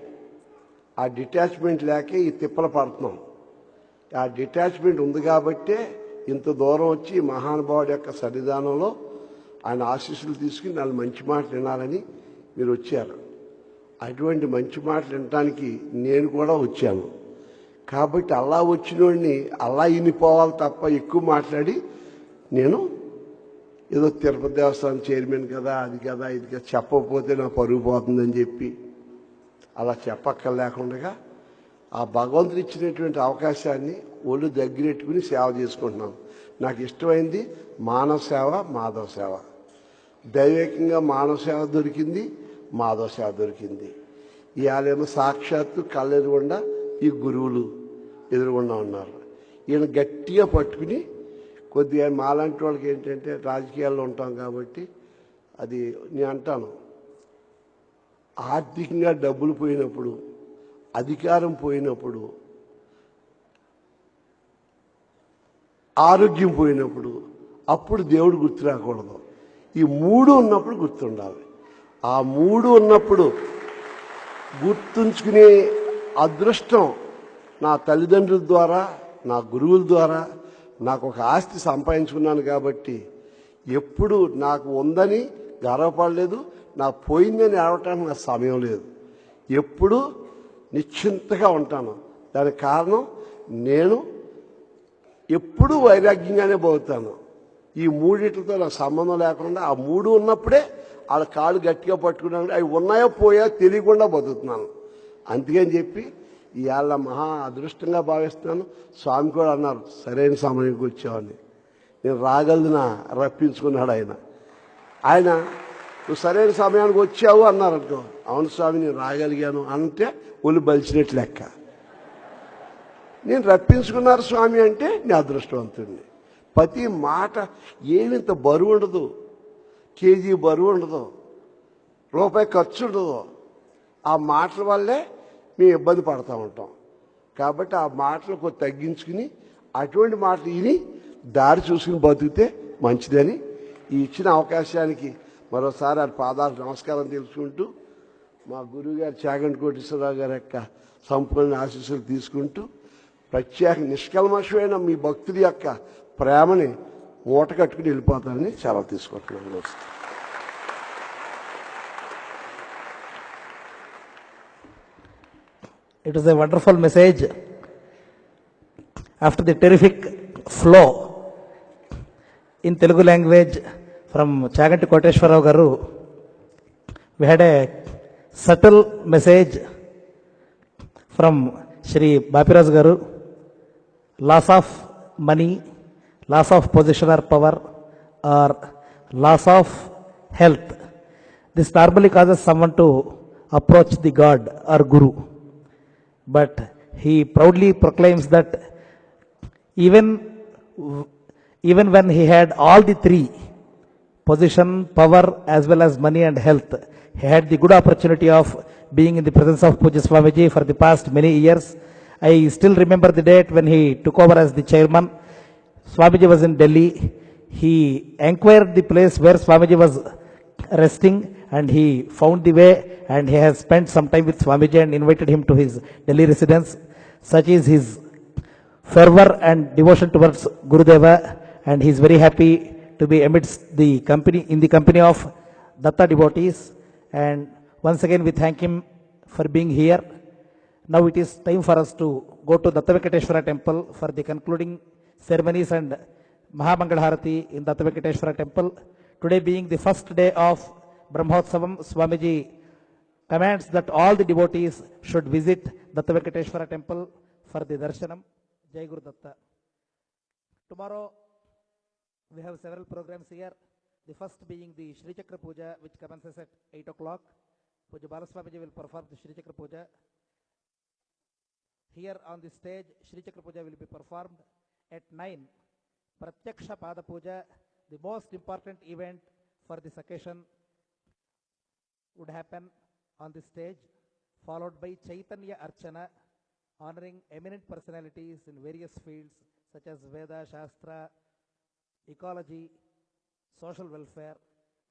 ఆ డిటాచ్మెంట్ లేకే ఈ తిప్పలు పడుతున్నాం. ఆ డిటాచ్మెంట్ ఉంది కాబట్టే ఇంత దూరం వచ్చి మహానుభావుడి యొక్క సన్నిధానంలో ఆయన ఆశీస్సులు తీసుకుని 4 మంచి మాటలు వినాలని మీరు వచ్చారు. అటువంటి మంచి మాటలు వినటానికి నేను కూడా వచ్చాను. కాబట్టి అలా వచ్చిన వాడిని అలా ఇనిపోవాలి తప్ప ఎక్కువ మాట్లాడి నేను ఏదో తిరుపతి దేవస్థానం చైర్మన్ కదా, అది కదా, ఇది కదా, చెప్పకపోతే నా పరుగు పోతుందని చెప్పి అలా చెప్పక్కర్లేకుండా ఆ భగవంతుడు ఇచ్చినటువంటి అవకాశాన్ని ఒళ్ళు దగ్గరెట్టుకుని సేవ చేసుకుంటున్నాం. నాకు ఇష్టమైంది మానవ సేవ, మాధవ సేవ. దైవికంగా మానవ సేవ దొరికింది, మాధవ సేవ దొరికింది. ఇవాళేమో సాక్షాత్తు కళ్ళెదురుగుండా ఈ గురువులు ఎదురుగుండా ఉన్నారు. ఈయన గట్టిగా పట్టుకుని కొద్దిగా మాలాంటి వాళ్ళకి ఏంటంటే రాజకీయాల్లో ఉంటాం కాబట్టి అది నేను అంటాను, ఆర్థికంగా డబ్బులు పోయినప్పుడు, అధికారం పోయినప్పుడు, ఆరోగ్యం పోయినప్పుడు అప్పుడు దేవుడు గుర్తు రాకూడదు. ఈ 3 ఉన్నప్పుడు గుర్తుండాలి. ఆ 3 ఉన్నప్పుడు గుర్తుంచుకునే అదృష్టం నా తల్లిదండ్రుల ద్వారా, నా గురువుల ద్వారా నాకు ఒక ఆస్తి సంపాదించుకున్నాను. కాబట్టి ఎప్పుడు నాకు ఉందని గర్వపడలేదు, నాకు పోయిందని ఏడవటానికి నాకు సమయం లేదు. ఎప్పుడు నిశ్చింతగా ఉంటాను. దానికి కారణం నేను ఎప్పుడూ వైరాగ్యంగానే పోతాను. ఈ 3 నాకు సంబంధం లేకుండా ఆ 3 ఉన్నప్పుడే వాళ్ళ కాళ్ళు గట్టిగా పట్టుకున్నాను. అవి ఉన్నాయో పోయా తెలియకుండా బతుకుతున్నాను. అందుకని చెప్పి ఇవాళ మహా అదృష్టంగా భావిస్తున్నాను. స్వామి కూడా అన్నారు సరైన సమయానికి వచ్చావని. నేను రాగలదునా రప్పించుకున్నాడు ఆయన. నువ్వు సరైన సమయానికి వచ్చావు అన్నారు అనుకో, అవును స్వామి నేను రాగలిగాను అంటే ఒళ్ళు బలిచినట్టు లెక్క. నేను రప్పించుకున్నారు స్వామి అంటే నీ అదృష్టవంతుడిని. ప్రతి మాట ఏమింత బరువు ఉండదు, కేజీ బరువు ఉండదు, రూపాయి ఖర్చు ఉండదు. ఆ మాటల వల్లే మేము ఇబ్బంది పడతా ఉంటాం. కాబట్టి ఆ మాటలు తగ్గించుకుని అటువంటి మాటలు విని దారి చూసుకుని బతికితే మంచిదని ఈ ఇచ్చిన అవకాశానికి మరోసారి ఆ పాదాలకు నమస్కారం తెలుసుకుంటూ మా గురువుగారు చాగంటి కోటేశ్వరరావు గారి యొక్క సంపూర్ణ ఆశీస్సులు తీసుకుంటూ ప్రత్యేక నిష్కల్మషమైన మీ భక్తుల యొక్క ప్రేమని మూట కట్టుకుని వెళ్ళిపోతానని సెలవు తీసుకుంటున్నాను. It was a wonderful message. After the terrific flow in Telugu language from Chaganti Koteshwarrao Garu, we had a subtle message from Shri Bapiraj Garu. Loss of money, loss of position or power, or loss of health. This normally causes someone to approach the God or Guru. But he proudly proclaims that even when he had all the three, position, power, as well as money and health, he had the good opportunity of being in the presence of Pujya Swamiji for the past many years. I still remember the date when he took over as the chairman. Swamiji was in Delhi. He inquired the place where Swamiji was resting, and he found the way, and he has spent some time with Swamiji and invited him to his Delhi residence. Such is his fervor and devotion towards Gurudeva, and he is very happy to be amidst the company, in the company of Datta devotees. And once again we thank him for being here. Now it is time for us to go to Datta Venkateshwara temple for the concluding ceremonies and Mahamangalharati in Datta Venkateshwara temple. Today being the first day of Brahmotsavam, Swamiji commands that all the devotees should visit Datta Venkateshwara temple for the darshanam. Jai Guru Datta. Tomorrow we have several programs here. The first being the Shri Chakra Puja, which commences at 8 o'clock. Puja Balaswamiji will perform the Shri Chakra Puja. Here on the stage, Shri Chakra Puja will be performed at 9. Pratyaksha Pada Puja, the most important event for this occasion, would happen on the stage, followed by Chaitanya Archana, honoring eminent personalities in various fields such as Veda, Shastra, ecology, social welfare,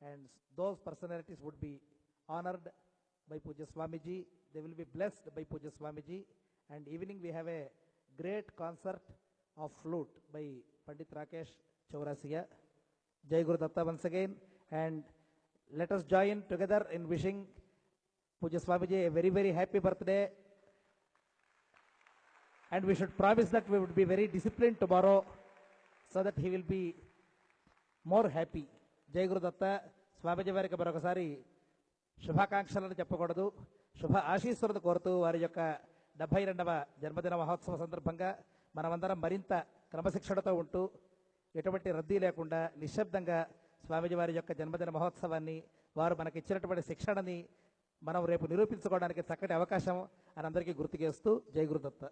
and those personalities would be honored by Pujya Swamiji. They will be blessed by Pujya Swamiji. And evening we have a great concert of flute by Pandit Rakesh Chaurasiya. Jai Guru Datta once again, and let us join together in wishing Pujya Swamiji a very, very happy birthday. And we should promise that we would be very disciplined tomorrow so that he will be more happy. Jai Guru Datta. Swamiji variki marokasari శుభాకాంక్షలను చెప్పకూడదు, శుభ ఆశీస్సులను కోరుతూ వారి యొక్క 72వ జన్మదిన మహోత్సవ సందర్భంగా మనమందరం మరింత క్రమశిక్షణతో ఉంటూ ఎటువంటి రద్దీ లేకుండా నిశ్శబ్దంగా స్వామీజీ వారి యొక్క జన్మదిన మహోత్సవాన్ని, వారు మనకి ఇచ్చినటువంటి శిక్షణని మనం రేపు నిరూపించుకోవడానికి చక్కటి అవకాశం అని అందరికీ గుర్తు చేస్తూ జై గురుదత్త.